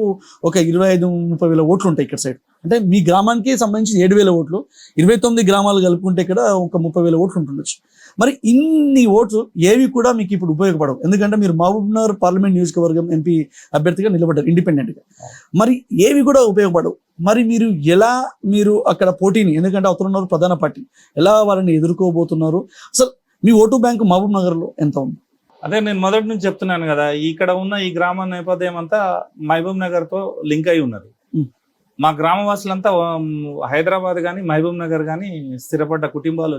ఒక 25-30 వేల ఓట్లు ఉంటాయి ఇక్కడ సైడ్. అంటే మీ గ్రామానికి సంబంధించి 7,000 ఓట్లు, 29 గ్రామాలు కలుపుకుంటే ఇక్కడ ఒక 30,000 ఓట్లు ఉంటుండొచ్చు. మరి ఇన్ని ఓట్లు ఏవి కూడా మీకు ఇప్పుడు ఉపయోగపడవు. ఎందుకంటే మీరు మహబూబ్నగర్ పార్లమెంట్ నియోజకవర్గం ఎంపీ అభ్యర్థిగా నిలబడ్డారు ఇండిపెండెంట్గా. మరి ఏవి కూడా ఉపయోగపడవు. మరి మీరు అక్కడ పోటీని, ఎందుకంటే అవతల ప్రధాన పార్టీ, ఎలా వాళ్ళని ఎదుర్కోబోతున్నారు? అసలు మీ ఓటు బ్యాంకు మహబూబ్ నగర్లో ఎంత ఉంది?
అదే నేను మొదటి నుంచి చెప్తున్నాను కదా, ఇక్కడ ఉన్న ఈ గ్రామ నేపథ్యం అంతా మహబూబ్ నగర్తో లింక్ అయి ఉన్నది. మా గ్రామవాసులంతా హైదరాబాద్ కానీ మహబూబ్ నగర్ కానీ స్థిరపడ్డ కుటుంబాలు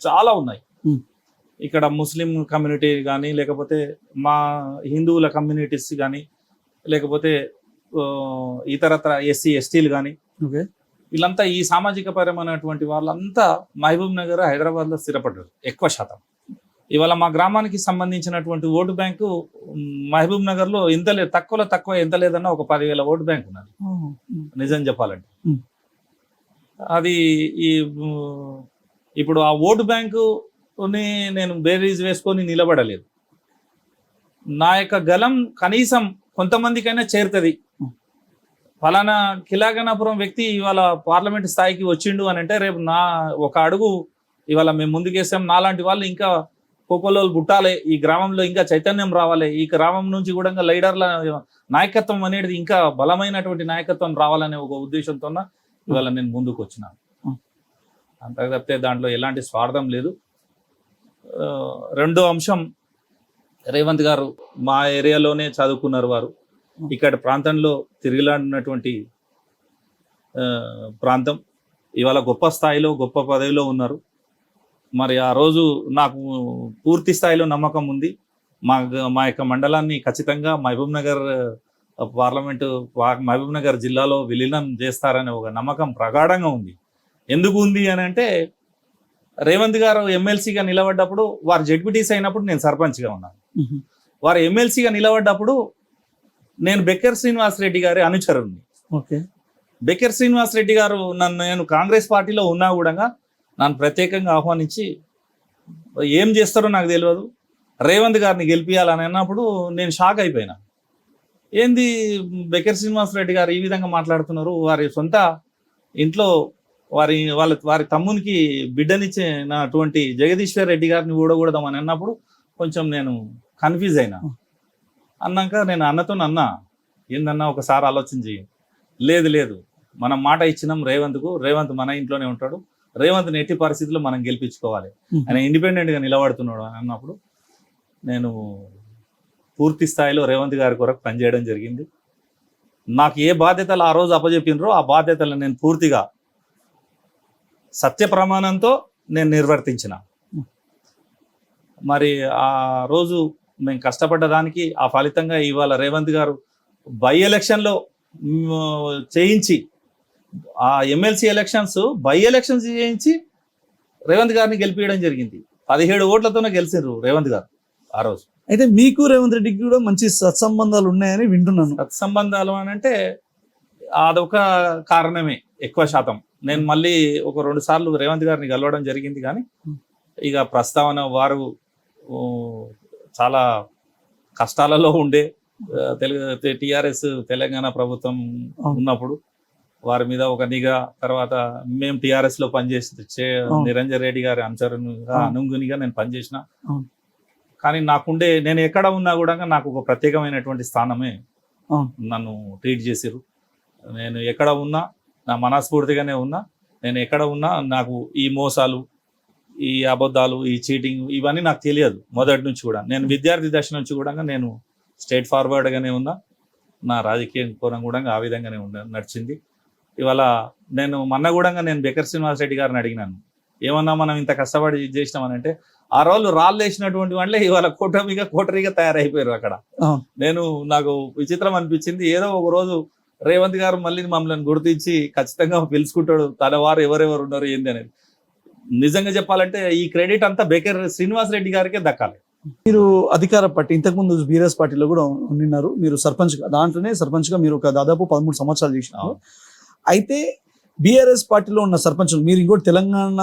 చాలా ఉన్నాయి. ఇక్కడ ముస్లిం కమ్యూనిటీ కానీ, లేకపోతే మా హిందువుల కమ్యూనిటీస్ కానీ, లేకపోతే ఇతరత్ర ఎస్సీ ఎస్టీలు కానీ, వీళ్ళంతా ఈ సామాజిక పరమైనటువంటి వాళ్ళంతా మహబూబ్ నగర్ హైదరాబాద్లో స్థిరపడ్డారు ఎక్కువ శాతం. ఇవాళ మా గ్రామానికి సంబంధించినటువంటి ఓటు బ్యాంకు మహబూబ్ నగర్లో ఎంత లేదు, తక్కువ ఎంత లేదన్నా ఒక 10,000 ఓటు బ్యాంక్ ఉన్నది నిజం చెప్పాలంటే. అది ఇప్పుడు ఆ ఓటు బ్యాంకుని నేను బేరీజ్ వేసుకొని నిలబడలేదు. నా యొక్క గలం కనీసం కొంతమందికైనా చేరుతుంది. ఫలానా కిలాగనాపురం వ్యక్తి ఇవాళ పార్లమెంట్ స్థాయికి వచ్చిండు అని అంటే రేపు నా ఒక అడుగు ఇవాళ మేము ముందుకేసాం, నాలాంటి వాళ్ళు ఇంకా కోకోలోలు పుట్టాలి, ఈ గ్రామంలో ఇంకా చైతన్యం రావాలి, ఈ గ్రామం నుంచి కూడా లీడర్ల నాయకత్వం అనేది ఇంకా బలమైనటువంటి నాయకత్వం రావాలనే ఒక ఉద్దేశంతో ఇవాళ నేను ముందుకు వచ్చినాను. అంత తప్పితే దాంట్లో ఎలాంటి స్వార్థం లేదు. రెండో అంశం, రేవంత్ గారు మా ఏరియాలోనే చదువుకున్నారు. వారు ఇక్కడ ప్రాంతంలో తిరిగిలాడినటువంటి ప్రాంతం, ఇవాళ గొప్ప స్థాయిలో గొప్ప పదవిలో ఉన్నారు. మరి ఆ రోజు నాకు పూర్తి స్థాయిలో నమ్మకం ఉంది. మా యొక్క మండలాన్ని ఖచ్చితంగా మహబూబ్ నగర్ మహబూబ్ నగర్ జిల్లాలో విలీనం చేస్తారనే ఒక నమ్మకం ప్రగాఢంగా ఉంది. ఎందుకు ఉంది అని అంటే రేవంత్ గారు ఎమ్మెల్సీగా నిలబడ్డప్పుడు, వారు జెడ్పీటీసీ అయినప్పుడు నేను సర్పంచ్గా ఉన్నాను. వారు ఎమ్మెల్సీగా నిలబడ్డప్పుడు నేను బెక్కర్ శ్రీనివాస్ రెడ్డి గారి అనుచరుణ్ణి.
ఓకే.
బెక్కర్ శ్రీనివాస్ రెడ్డి గారు నేను కాంగ్రెస్ పార్టీలో ఉన్నా కూడా నన్ను ప్రత్యేకంగా ఆహ్వానించి ఏం చేస్తారో నాకు తెలియదు, రేవంత్ గారిని గెలిపియాలని అన్నప్పుడు నేను షాక్ అయిపోయినా. ఏంది బెక్కర్ శ్రీనివాస్ రెడ్డి గారు ఈ విధంగా మాట్లాడుతున్నారు, వారి సొంత ఇంట్లో వారి తమ్మునికి బిడ్డనిచ్చినటువంటి జగదీశ్వర్ రెడ్డి గారిని ఊడకూడదామని అన్నప్పుడు కొంచెం నేను కన్ఫ్యూజ్ అయినా. అన్నాక నేను అన్నతో అన్నా, ఏందన్నా ఒకసారి ఆలోచన చేయండి. లేదు మనం మాట ఇచ్చినాం రేవంత్కు, రేవంత్ మన ఇంట్లోనే ఉంటాడు, రేవంత్ని ఎట్టి పరిస్థితుల్లో మనం గెలిపించుకోవాలి, ఆయన ఇండిపెండెంట్గా నిలబడుతున్నాడు అని అన్నప్పుడు నేను పూర్తి స్థాయిలో రేవంత్ గారి కొరకు పనిచేయడం జరిగింది. నాకు ఏ బాధ్యతలు ఆ రోజు అప్పచెప్పినరో ఆ బాధ్యతలను నేను పూర్తిగా సత్య ప్రమాణంతో నేను నిర్వర్తించిన. మరి ఆ రోజు మేము కష్టపడ్డ దానికి ఆ ఫలితంగా ఇవాళ రేవంత్ గారు బై ఎలక్షన్లో చేయించి, ఆ ఎమ్మెల్సీ ఎలక్షన్స్ బై ఎలక్షన్స్ చేయించి రేవంత్ గారిని గెలిపించడం జరిగింది. 17 ఓట్లతోనే గెలిచారు రేవంత్ గారు ఆ రోజు.
అయితే మీకు రేవంత్ రెడ్డికి కూడా మంచి సత్సంబంధాలు ఉన్నాయని వింటున్నాను.
సత్సంబంధాలు అని అంటే అదొక కారణమే ఎక్కువ శాతం. నేను మళ్ళీ ఒక 2 సార్లు రేవంత్ గారిని కలవడం జరిగింది, కానీ ఇక ప్రస్తావన వారు చాలా కష్టాలలో ఉండే టీఆర్ఎస్ తెలంగాణ ప్రభుత్వం ఉన్నప్పుడు వారి మీద ఒక నిఘా, తర్వాత మేము టీఆర్ఎస్ లో పనిచేసి నిరంజన్ రెడ్డి గారి అనుగునిగా నేను పనిచేసిన. కానీ నేను ఎక్కడ ఉన్నా కూడా నాకు ఒక ప్రత్యేకమైనటువంటి స్థానమే నన్ను ట్రీట్ చేసిరు. నేను ఎక్కడ ఉన్నా నా మనస్ఫూర్తిగానే ఉన్నా. నేను ఎక్కడ ఉన్నా నాకు ఈ మోసాలు, ఈ అబద్ధాలు, ఈ చీటింగ్ ఇవన్నీ నాకు తెలియదు మొదటి నుంచి కూడా. నేను విద్యార్థి దశ నుంచి కూడా నేను స్ట్రైట్ ఫార్వర్డ్గానే ఉన్నా. నా రాజకీయ కోణం కూడా ఆ విధంగానే నడిచింది. ఇవాళ నేను కూడా నేను బెక్కర్ శ్రీనివాస్ రెడ్డి గారిని అడిగినాను, ఏమన్నా మనం ఇంత కష్టపడి చేసినామని అంటే, ఆ రోజు రాళ్ళు వేసినటువంటి వాళ్ళే ఇవాళ కోటరీగా తయారైపోయారు అక్కడ. నాకు విచిత్రం అనిపించింది. ఏదో ఒక రోజు రేవంత్ గారు మళ్ళీ మమ్మల్ని గుర్తించి ఖచ్చితంగా పిలుచుకుంటాడు, తన వారు ఎవరెవరు ఉన్నారు ఏంది అనేది. నిజంగా చెప్పాలంటే ఈ క్రెడిట్ అంతా బెక్కర్ శ్రీనివాస్ రెడ్డి గారికే దక్కాలి.
మీరు అధికార పార్టీ ఇంతకుముందు బీఆర్ఎస్ పార్టీలో కూడా ఉన్నారు. మీరు దాంట్లోనే సర్పంచ్గా మీరు ఒక దాదాపు 13 సంవత్సరాలు చేసినారు. అయితే బీఆర్ఎస్ పార్టీలో ఉన్న సర్పంచులు, మీరు ఇంకోటి తెలంగాణ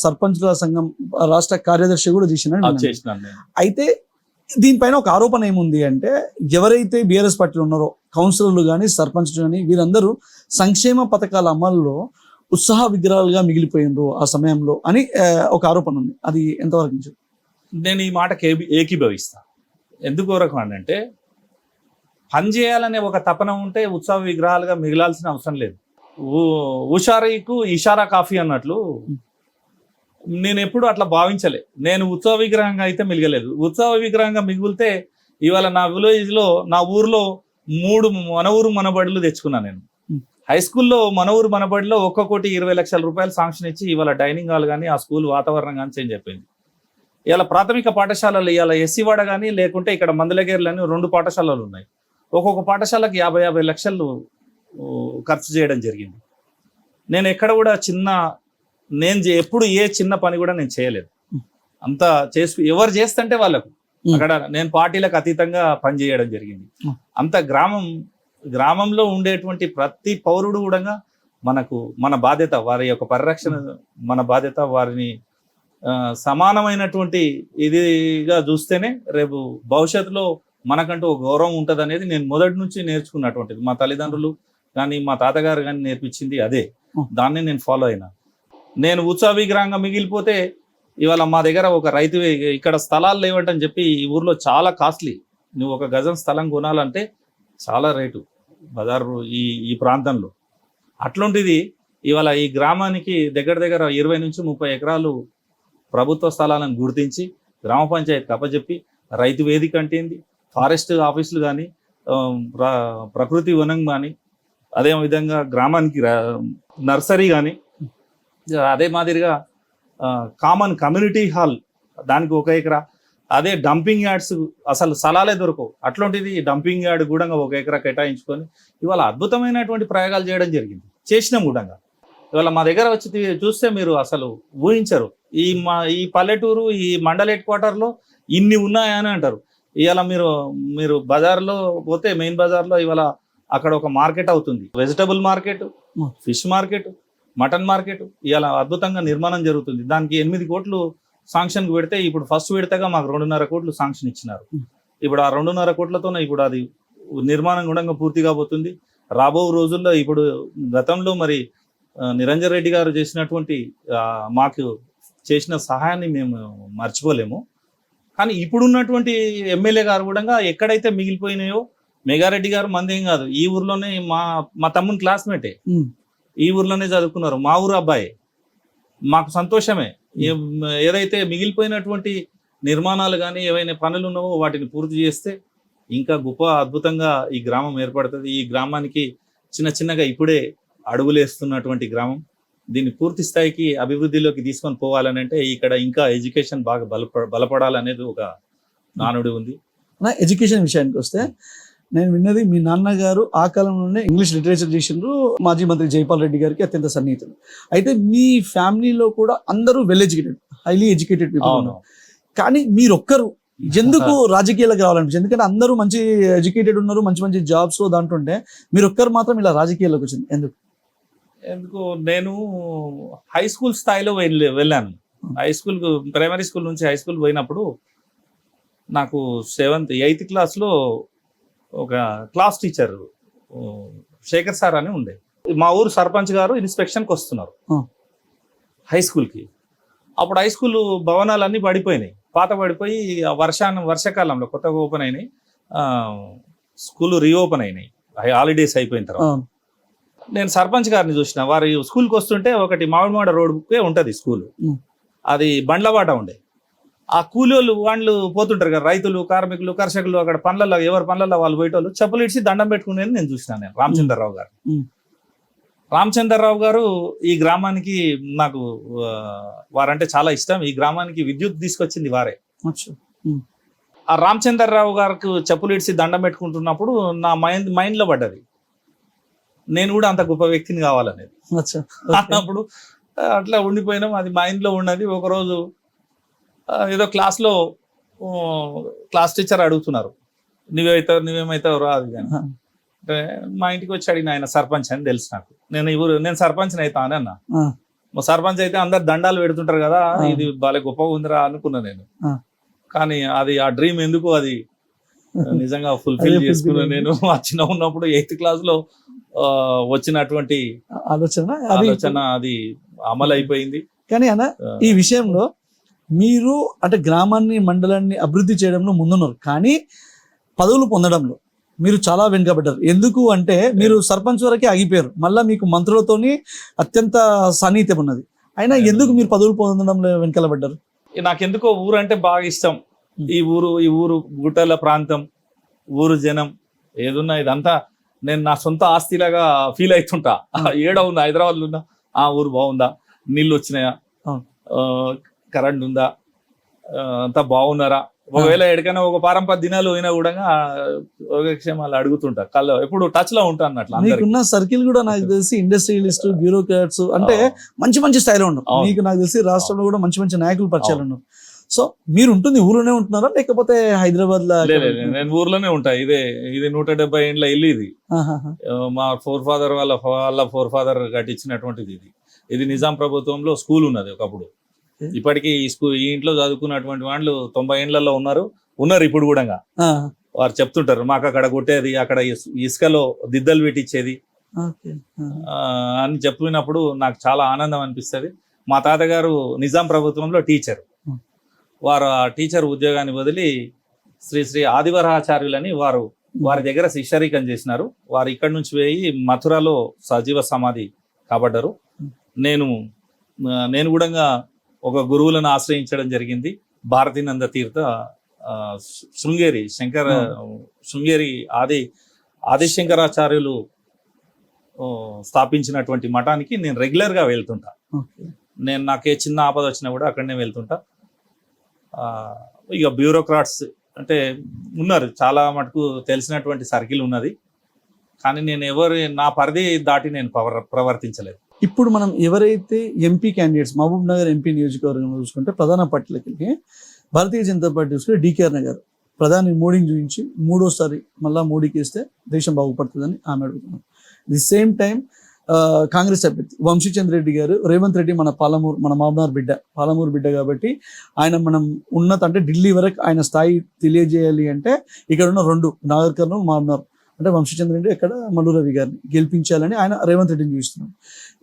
సర్పంచుల సంఘం రాష్ట్ర కార్యదర్శి కూడా చేసినారు. అయితే దీనిపైన ఒక ఆరోపణ ఏముంది అంటే, ఎవరైతే బీఆర్ఎస్ పార్టీలో ఉన్నారో కౌన్సిలర్లు కానీ సర్పంచులు కానీ వీరందరూ సంక్షేమ పథకాల అమల్లో ఉత్సాహ విగ్రహాలుగా మిగిలిపోయినరు ఆ సమయంలో అని ఒక ఆరోపణ ఉంది. అది ఎంతవరకు నిజం?
నేను ఈ మాటకి ఏకీభవిస్తా. ఎందుకు వరకు అంటే, పని చేయాలనే ఒక తపన ఉంటే ఉత్సవ విగ్రహాలుగా మిగిలాల్సిన అవసరం లేదు. ఉషారీకు ఇషారా కాఫీ అన్నట్లు నేను ఎప్పుడు అట్లా భావించలే. నేను ఉత్సవ విగ్రహంగా అయితే మిగలేదు. ఉత్సవ విగ్రహంగా మిగిలితే ఇవాళ నా విలేజ్లో, నా ఊర్లో 3 మన ఊరు మనబడులు తెచ్చుకున్నాను. నేను హై స్కూల్లో మన ఊరు మనబడిలో 1,20,00,000 రూపాయలు శాంక్షన్ ఇచ్చి ఇవాళ డైనింగ్ హాల్ కానీ ఆ స్కూల్ వాతావరణం కానీ చేంజ్ అయిపోయింది. ఇవాళ ప్రాథమిక పాఠశాలలు ఇవాళ ఎస్సీవాడ కానీ లేకుంటే ఇక్కడ మందలగేర్లు అని 2 పాఠశాలలు ఉన్నాయి. ఒక్కొక్క పాఠశాలకు 50 లక్షలు ఖర్చు చేయడం జరిగింది. నేను ఎక్కడ కూడా ఎప్పుడు ఏ చిన్న పని కూడా నేను చేయలేదు. అంతా ఎవరు చేస్తుంటే వాళ్ళకు అక్కడ నేను పార్టీలకు అతీతంగా పనిచేయడం జరిగింది. అంత గ్రామంలో ఉండేటువంటి ప్రతి పౌరుడు కూడా మన బాధ్యత, వారి యొక్క పరిరక్షణ మన బాధ్యత. వారిని సమానమైనటువంటి ఇదిగా చూస్తేనే రేపు భవిష్యత్తులో మనకంటూ ఒక గౌరవం ఉంటుంది అనేది నేను మొదటి నుంచి నేర్చుకున్నటువంటిది. మా తల్లిదండ్రులు కానీ మా తాతగారు కానీ నేర్పించింది అదే. దాన్ని నేను ఫాలో అయినా. నేను ఉత్సవ విగ్రహంగా మిగిలిపోతే ఇవాళ మా దగ్గర ఒక రైతు ఇక్కడ స్థలాలు లేవంటని చెప్పి ఈ ఊర్లో చాలా కాస్ట్లీ. నువ్వు 1 గజం స్థలం కొనాలంటే చాలా రేటు బజారు ఈ ప్రాంతంలో. అట్లాంటిది ఇవాళ ఈ గ్రామానికి దగ్గర 20 నుంచి 30 ఎకరాలు ప్రభుత్వ స్థలాలను గుర్తించి గ్రామ పంచాయతీ అప్పచెప్పి రైతు వేదిక అంటేంది, ఫారెస్ట్ ఆఫీసులు కానీ, ప్రకృతి వనం కానీ, అదేవిధంగా గ్రామానికి నర్సరీ కానీ, అదే మాదిరిగా కామన్ కమ్యూనిటీ హాల్ దానికి 1 ఎకరా, అదే డంపింగ్ యార్డ్స్ అసలు స్థలాలే దొరకవు. అట్లాంటిది డంపింగ్ యార్డ్ కూడా 1 ఎకరా కేటాయించుకొని ఇవాళ అద్భుతమైనటువంటి ప్రయోగాలు చేయడం జరిగింది. చేసినాం కూడా. ఇవాళ మా దగ్గర వచ్చి చూస్తే మీరు అసలు ఊహించరు. ఈ పల్లెటూరు, ఈ మండల హెడ్ క్వార్టర్లో ఇన్ని ఉన్నాయని అంటారు. ఇవాళ మీరు బజార్లో పోతే మెయిన్ బజార్లో ఇవాళ అక్కడ ఒక మార్కెట్ అవుతుంది, vegetable market, fish market, mutton market ఇవాళ అద్భుతంగా నిర్మాణం జరుగుతుంది. దానికి 8 కోట్లు శాంక్షన్ పెడితే ఇప్పుడు ఫస్ట్ విడతగా మాకు 2.5 కోట్లు శాంక్షన్ ఇచ్చినారు. ఇప్పుడు ఆ 2.5 కోట్లతోనే ఇప్పుడు అది నిర్మాణం కూడా పూర్తిగా పోతుంది. రాబో రోజుల్లో ఇప్పుడు గతంలో మరి నిరంజన్ రెడ్డి గారు చేసినటువంటి మాకు చేసిన సహాయాన్ని మేము మర్చిపోలేము. కానీ ఇప్పుడున్నటువంటి ఎమ్మెల్యే గారు కూడా ఎక్కడైతే మిగిలిపోయినాయో, మెగారెడ్డి గారు మందేం కాదు, ఈ ఊర్లోనే మా తమ్ముని క్లాస్మేటే, ఈ ఊర్లోనే చదువుకున్నారు, మా ఊరు అబ్బాయి. మాకు సంతోషమే. ఏదైతే మిగిలిపోయినటువంటి నిర్మాణాలు కానీ ఏవైనా పనులు ఉన్నావో వాటిని పూర్తి చేస్తే ఇంకా గొప్ప అద్భుతంగా ఈ గ్రామం ఏర్పడుతుంది. ఈ గ్రామానికి చిన్నగా ఇప్పుడే అడుగులేస్తున్నటువంటి గ్రామం. దీన్ని పూర్తి స్థాయికి అభివృద్ధిలోకి తీసుకొని పోవాలని అంటే ఇక్కడ ఇంకా ఎడ్యుకేషన్ బాగా బలపడాలనేది ఒక నానుడి ఉంది.
ఎడ్యుకేషన్ విషయానికి వస్తే నేను విన్నది మీ నాన్నగారు ఆ కాలంలోనే ఇంగ్లీష్ లిటరేచర్ చేసిండ్రు, మాజీ మంత్రి జైపాల్ రెడ్డి గారికి అత్యంత సన్నిహితులు. అయితే మీ ఫ్యామిలీలో కూడా అందరూ well educated, highly educated people ఉన్నారు. కానీ మీరొక్కరు ఎందుకు రాజకీయాలకు రావాలనిపించింది? ఎందుకంటే అందరూ మంచి ఎడ్యుకేటెడ్ ఉన్నారు, మంచి జాబ్స్ దాంట్లో ఉంటే మీరొక్కరు మాత్రం ఇలా రాజకీయాల్లోకి వచ్చింది
ఎందుకు? నేను హై స్కూల్ స్థాయిలో వెళ్ళాను. హై స్కూల్, ప్రైమరీ స్కూల్ నుంచి హై స్కూల్ పోయినప్పుడు నాకు 8th క్లాస్లో ఒక క్లాస్ టీచర్ శేఖర్ సార్ అని ఉండే. మా ఊరు సర్పంచ్ గారు ఇన్స్పెక్షన్కి వస్తున్నారు హై స్కూల్కి. అప్పుడు హై స్కూల్ భవనాలన్నీ పడిపోయినాయి, పాత పడిపోయి వర్షాకాలంలో కొత్తగా ఓపెన్ అయినాయి, స్కూల్ రీఓపెన్ అయినాయి హాలిడేస్ అయిపోయిన తర్వాత. నేను సర్పంచ్ గారిని చూసిన, వారి స్కూల్కి వస్తుంటే ఒకటి మామిడిమాడ రోడ్కే ఉంటుంది స్కూల్, అది బండ్లబాట ఉండే. ఆ కూలీలు వాళ్ళు పోతుంటారు కదా, రైతులు, కార్మికులు, కర్షకులు, అక్కడ పనులలో ఎవరి పనులలో వాళ్ళు పోయేటోళ్ళు చెప్పులు ఇచ్చి దండం పెట్టుకునేది నేను చూసినాను. నేను రామచంద్రరావు గారు ఈ గ్రామానికి, నాకు వారంటే చాలా ఇష్టం. ఈ గ్రామానికి విద్యుత్ తీసుకొచ్చింది వారే. ఆ రామచంద్రరావు గారికి చెప్పులు ఇడిచి దండం పెట్టుకుంటున్నప్పుడు నా మైండ్లో పడ్డది, నేను కూడా అంత గొప్ప వ్యక్తిని కావాలనేది. అన్నప్పుడు అట్లా ఉండిపోయినాం, అది మైండ్లో ఉన్నది. ఒకరోజు ఏదో క్లాస్లో క్లాస్ టీచర్ అడుగుతున్నారు, నువ్వేమవుతావు రా అది కానీ. అంటే మా ఇంటికి వచ్చి అడిగిన, ఆయన సర్పంచ్ అని తెలుసు నాకు. నేను సర్పంచ్ని అవుతాను అన్న. మా సర్పంచ్ అయితే అందరు దండాలు పెడుతుంటారు కదా, ఇది బాగా గొప్పగా ఉందిరా అనుకున్నా నేను. కానీ అది ఆ డ్రీమ్ ఎందుకు అది నిజంగా ఫుల్ఫిల్ చేసుకున్నా నేను. చిన్న ఉన్నప్పుడు 8th క్లాస్లో వచ్చినటువంటి ఆలోచన అది అమలు అయిపోయింది.
కానీ అన్న, ఈ విషయంలో మీరు అంటే గ్రామాన్ని, మండలాన్ని అభివృద్ధి చేయడంలో ముందున్నారు, కానీ పదవులు పొందడంలో మీరు చాలా వెనుకబడ్డారు. ఎందుకు అంటే మీరు సర్పంచ్ వరకే ఆగిపోయారు, మళ్ళీ మీకు మంత్రులతోని అత్యంత సాన్నిహిత్యం ఉన్నది, అయినా ఎందుకు మీరు పదవులు పొందడంలో వెనుకబడ్డారు?
నాకెందుకో ఊరు అంటే బాగా ఇష్టం. ఈ ఊరు గుట్టల ప్రాంతం, ఊరు జనం ఏదున్నా ఇదంతా నేను నా సొంత ఆస్తిలాగా ఫీల్ అవుతుంటా. ఏడ ఉందా, హైదరాబాద్లో ఉన్నా, ఆ ఊరు బాగుందా, నీళ్ళు వచ్చినాయా, కరెంట్ ఉందా, అంతా బాగున్నారా, ఒకవేళ ఎక్కడికైనా ఒక 10 దినాలు అయినా కూడా యోగక్షేమాలు అడుగుతుంటా, కళ్ళు ఎప్పుడు టచ్ లో ఉంటా అన్నట్లు.
మీకున్న సర్కిల్ కూడా నాకు తెలిసి ఇండస్ట్రియలిస్ట్, బ్యూరోక్రాట్స్ అంటే మంచి స్థాయిలో ఉన్నారు. మీకు నాకు తెలిసి రాష్ట్రంలో కూడా మంచి నాయకులు పరిచయాలు ఉన్నారు. సో మీరు ఉంటుంది ఊర్లోనే ఉంటున్నారా లేకపోతే హైదరాబాద్ లో?
నేను ఊర్లోనే ఉంటా. ఇది 170 ఏండ్ల ఇల్లు. ఇది మా ఫోర్ ఫాదర్ కట్టించినటువంటిది. ఇది నిజాం ప్రభుత్వంలో స్కూల్ ఉన్నది ఒకప్పుడు. ఇప్పటికీ ఈ ఇంట్లో చదువుకున్నటువంటి వాళ్ళు 90 ఏండ్లలో ఉన్నారు ఇప్పుడు కూడా. వారు చెప్తుంటారు, మాకు అక్కడ కొట్టేది, అక్కడ ఇసుకలో దిద్దలు పెట్టించేది అని చెప్పినప్పుడు నాకు చాలా ఆనందం అనిపిస్తుంది. మా తాతగారు నిజాం ప్రభుత్వంలో టీచర్. వారు ఆ టీచర్ ఉద్యోగాన్ని వదిలి శ్రీ ఆదివరాచార్యులని వారి దగ్గర శిష్యరికం చేసినారు. వారు ఇక్కడి నుంచి పోయి మథురలో సజీవ సమాధి కాబడ్డారు. నేను కూడా ఒక గురువులను ఆశ్రయించడం జరిగింది. భారతీనంద తీర్థ శృంగేరి ఆదిశంకరాచార్యులు స్థాపించినటువంటి మఠానికి నేను రెగ్యులర్గా వెళ్తుంటా. నాకే చిన్న ఆపద వచ్చినా కూడా అక్కడనే వెళ్తుంటా. ఇక బ్యూరోక్రాట్స్ అంటే ఉన్నారు, చాలా మటుకు తెలిసినటువంటి సర్కిల్ ఉన్నది, కానీ నా పరిధి దాటి నేను ప్రవర్తించలేదు.
ఇప్పుడు మనం ఎవరైతే MP candidates, Mahabubnagar MP నియోజకవర్గం చూసుకుంటే ప్రధాన పార్టీలకి భారతీయ జనతా పార్టీ చూసుకుంటే DKR గారు, ప్రధాని మోడీని చూపించి మూడోసారి మళ్ళా మోడీకి వేస్తే దేశం బాగుపడుతుందని ఆమె అడుగుతున్నారు. ది సేమ్ టైం కాంగ్రెస్ అభ్యర్థి వంశీచంద్ర రెడ్డి గారు రేవంత్ రెడ్డి మన మామనార్ బిడ్డ కాబట్టి ఆయన మనం ఉన్నత అంటే ఢిల్లీ వరకు ఆయన స్థాయి తెలియజేయాలి అంటే ఇక్కడ ఉన్న 2 నాగర్ కర్నూలు మామనార్ అంటే వంశీచంద్ర రెడ్డి ఇక్కడ మల్లు రవి గారిని గెలిపించాలని ఆయన రేవంత్ రెడ్డిని చూపిస్తున్నాడు.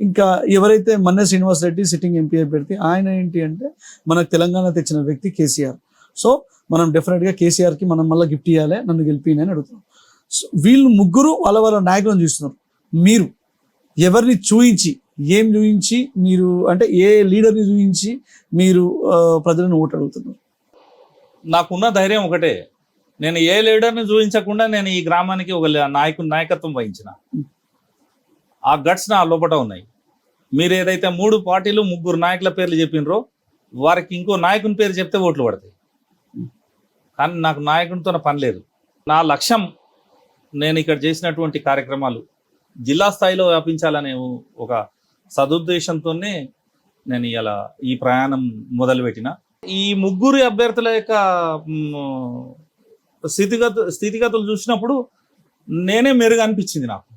ఇంకా ఎవరైతే మన్నె శ్రీనివాస్ రెడ్డి సిట్టింగ్ ఎంపీ అభ్యర్థి ఆయన ఏంటి అంటే మనకు తెలంగాణ తెచ్చిన వ్యక్తి కేసీఆర్. సో మనం డెఫినెట్గా కేసీఆర్కి మనం మళ్ళీ గిఫ్ట్ ఇవ్వాలి, నన్ను గెలిపియని అని అడుగుతున్నాం. సో వీళ్ళు ముగ్గురు వాళ్ళ నాయకులను చూస్తున్నారు. మీరు ఎవరిని చూయించి ఏం చూయించి మీరు అంటే ఏ లీడర్ని చూయించి మీరు ప్రజలను ఓటు అడుగుతున్నారు?
నాకున్న ధైర్యం ఒకటే, నేను ఏ లీడర్ని చూపించకుండా నేను ఈ గ్రామానికి ఒక నాయకత్వం వహించిన ఆ గట్స్ నా లోపట ఉన్నాయి. మీరు ఏదైతే 3 పార్టీలు 3 నాయకుల పేర్లు చెప్పినరో వారికి ఇంకో నాయకుని పేరు చెప్తే ఓట్లు పడతాయి. కానీ నాకు నాయకునితో పని లేదు. నా లక్ష్యం నేను ఇక్కడ చేసినటువంటి కార్యక్రమాలు జిల్లా స్థాయిలో వ్యాపించాలనే ఒక సదుద్దేశంతోనే నేను ఇలా ఈ ప్రయాణం మొదలుపెట్టిన. ఈ 3 అభ్యర్థుల యొక్క స్థితిగతులు చూసినప్పుడు నేనే మెరుగు అనిపించింది నాకు.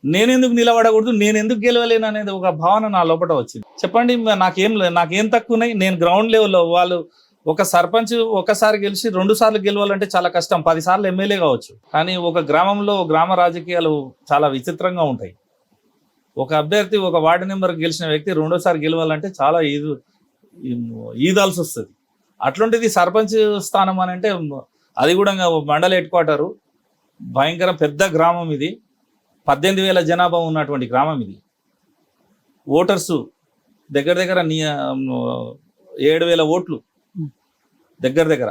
నేనెందుకు నిలబడకూడదు, నేనెందుకు గెలవలేను అనేది ఒక భావన నా లోపల వచ్చింది. చెప్పండి నాకేం తక్కువన్నాయి? నేను గ్రౌండ్ లెవెల్లో వాళ్ళు ఒక సర్పంచ్ ఒకసారి గెలిచి 2 సార్లు గెలవాలంటే చాలా కష్టం, 10 సార్లు ఎమ్మెల్యే కావచ్చు. కానీ ఒక గ్రామంలో గ్రామ రాజకీయాలు చాలా విచిత్రంగా ఉంటాయి. ఒక అభ్యర్థి ఒక వార్డు నెంబర్ గెలిచిన వ్యక్తి 2వ సారి గెలవాలంటే చాలా ఈదాల్సి వస్తుంది. అట్లాంటిది సర్పంచ్ స్థానం అని అంటే అది కూడా మండల హెడ్ క్వార్టరు, భయంకర పెద్ద గ్రామం ఇది, 18,000 జనాభా ఉన్నటువంటి గ్రామం ఇది. ఓటర్సు దగ్గర 7,000 ఓట్లు దగ్గర.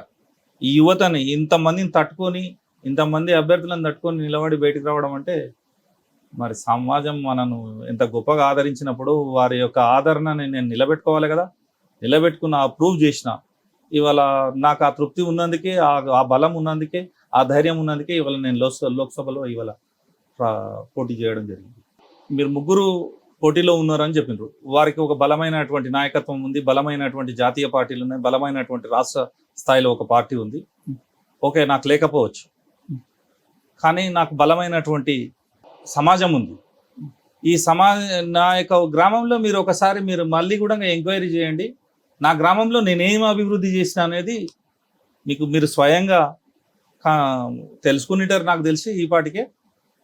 ఈ యువతని ఇంతమందిని తట్టుకొని ఇంతమంది అభ్యర్థులను తట్టుకొని నిలబడి బయటకు రావడం అంటే మరి సమాజం మనను ఎంత గొప్పగా ఆదరించినప్పుడు వారి యొక్క ఆదరణని నేను నిలబెట్టుకోవాలి కదా. నిలబెట్టుకున్న ప్రూవ్ చేసిన ఇవాళ నాకు ఆ తృప్తి ఉన్నందుకే, ఆ బలం ఉన్నందుకే, ఆ ధైర్యం ఉన్నందుకే ఇవాళ నేను లోక్సభలో ఇవాళ పోటీ చేయడం జరిగింది. మీరు 3 పోటీలో ఉన్నారని చెప్పినారు. వారికి ఒక బలమైనటువంటి నాయకత్వం ఉంది, బలమైనటువంటి జాతీయ పార్టీలు ఉన్నాయి, బలమైనటువంటి రాష్ట్ర స్థాయిలో ఒక పార్టీ ఉంది. ఓకే, నాకు లేకపోవచ్చు, కానీ నాకు బలమైనటువంటి సమాజం ఉంది. ఈ నా యొక్క గ్రామంలో మీరు మళ్ళీ కూడా ఎంక్వైరీ చేయండి. నా గ్రామంలో నేనేం అభివృద్ధి చేసిన అనేది మీరు స్వయంగా తెలుసుకునేటారు నాకు తెలిసి ఈ పాటికే.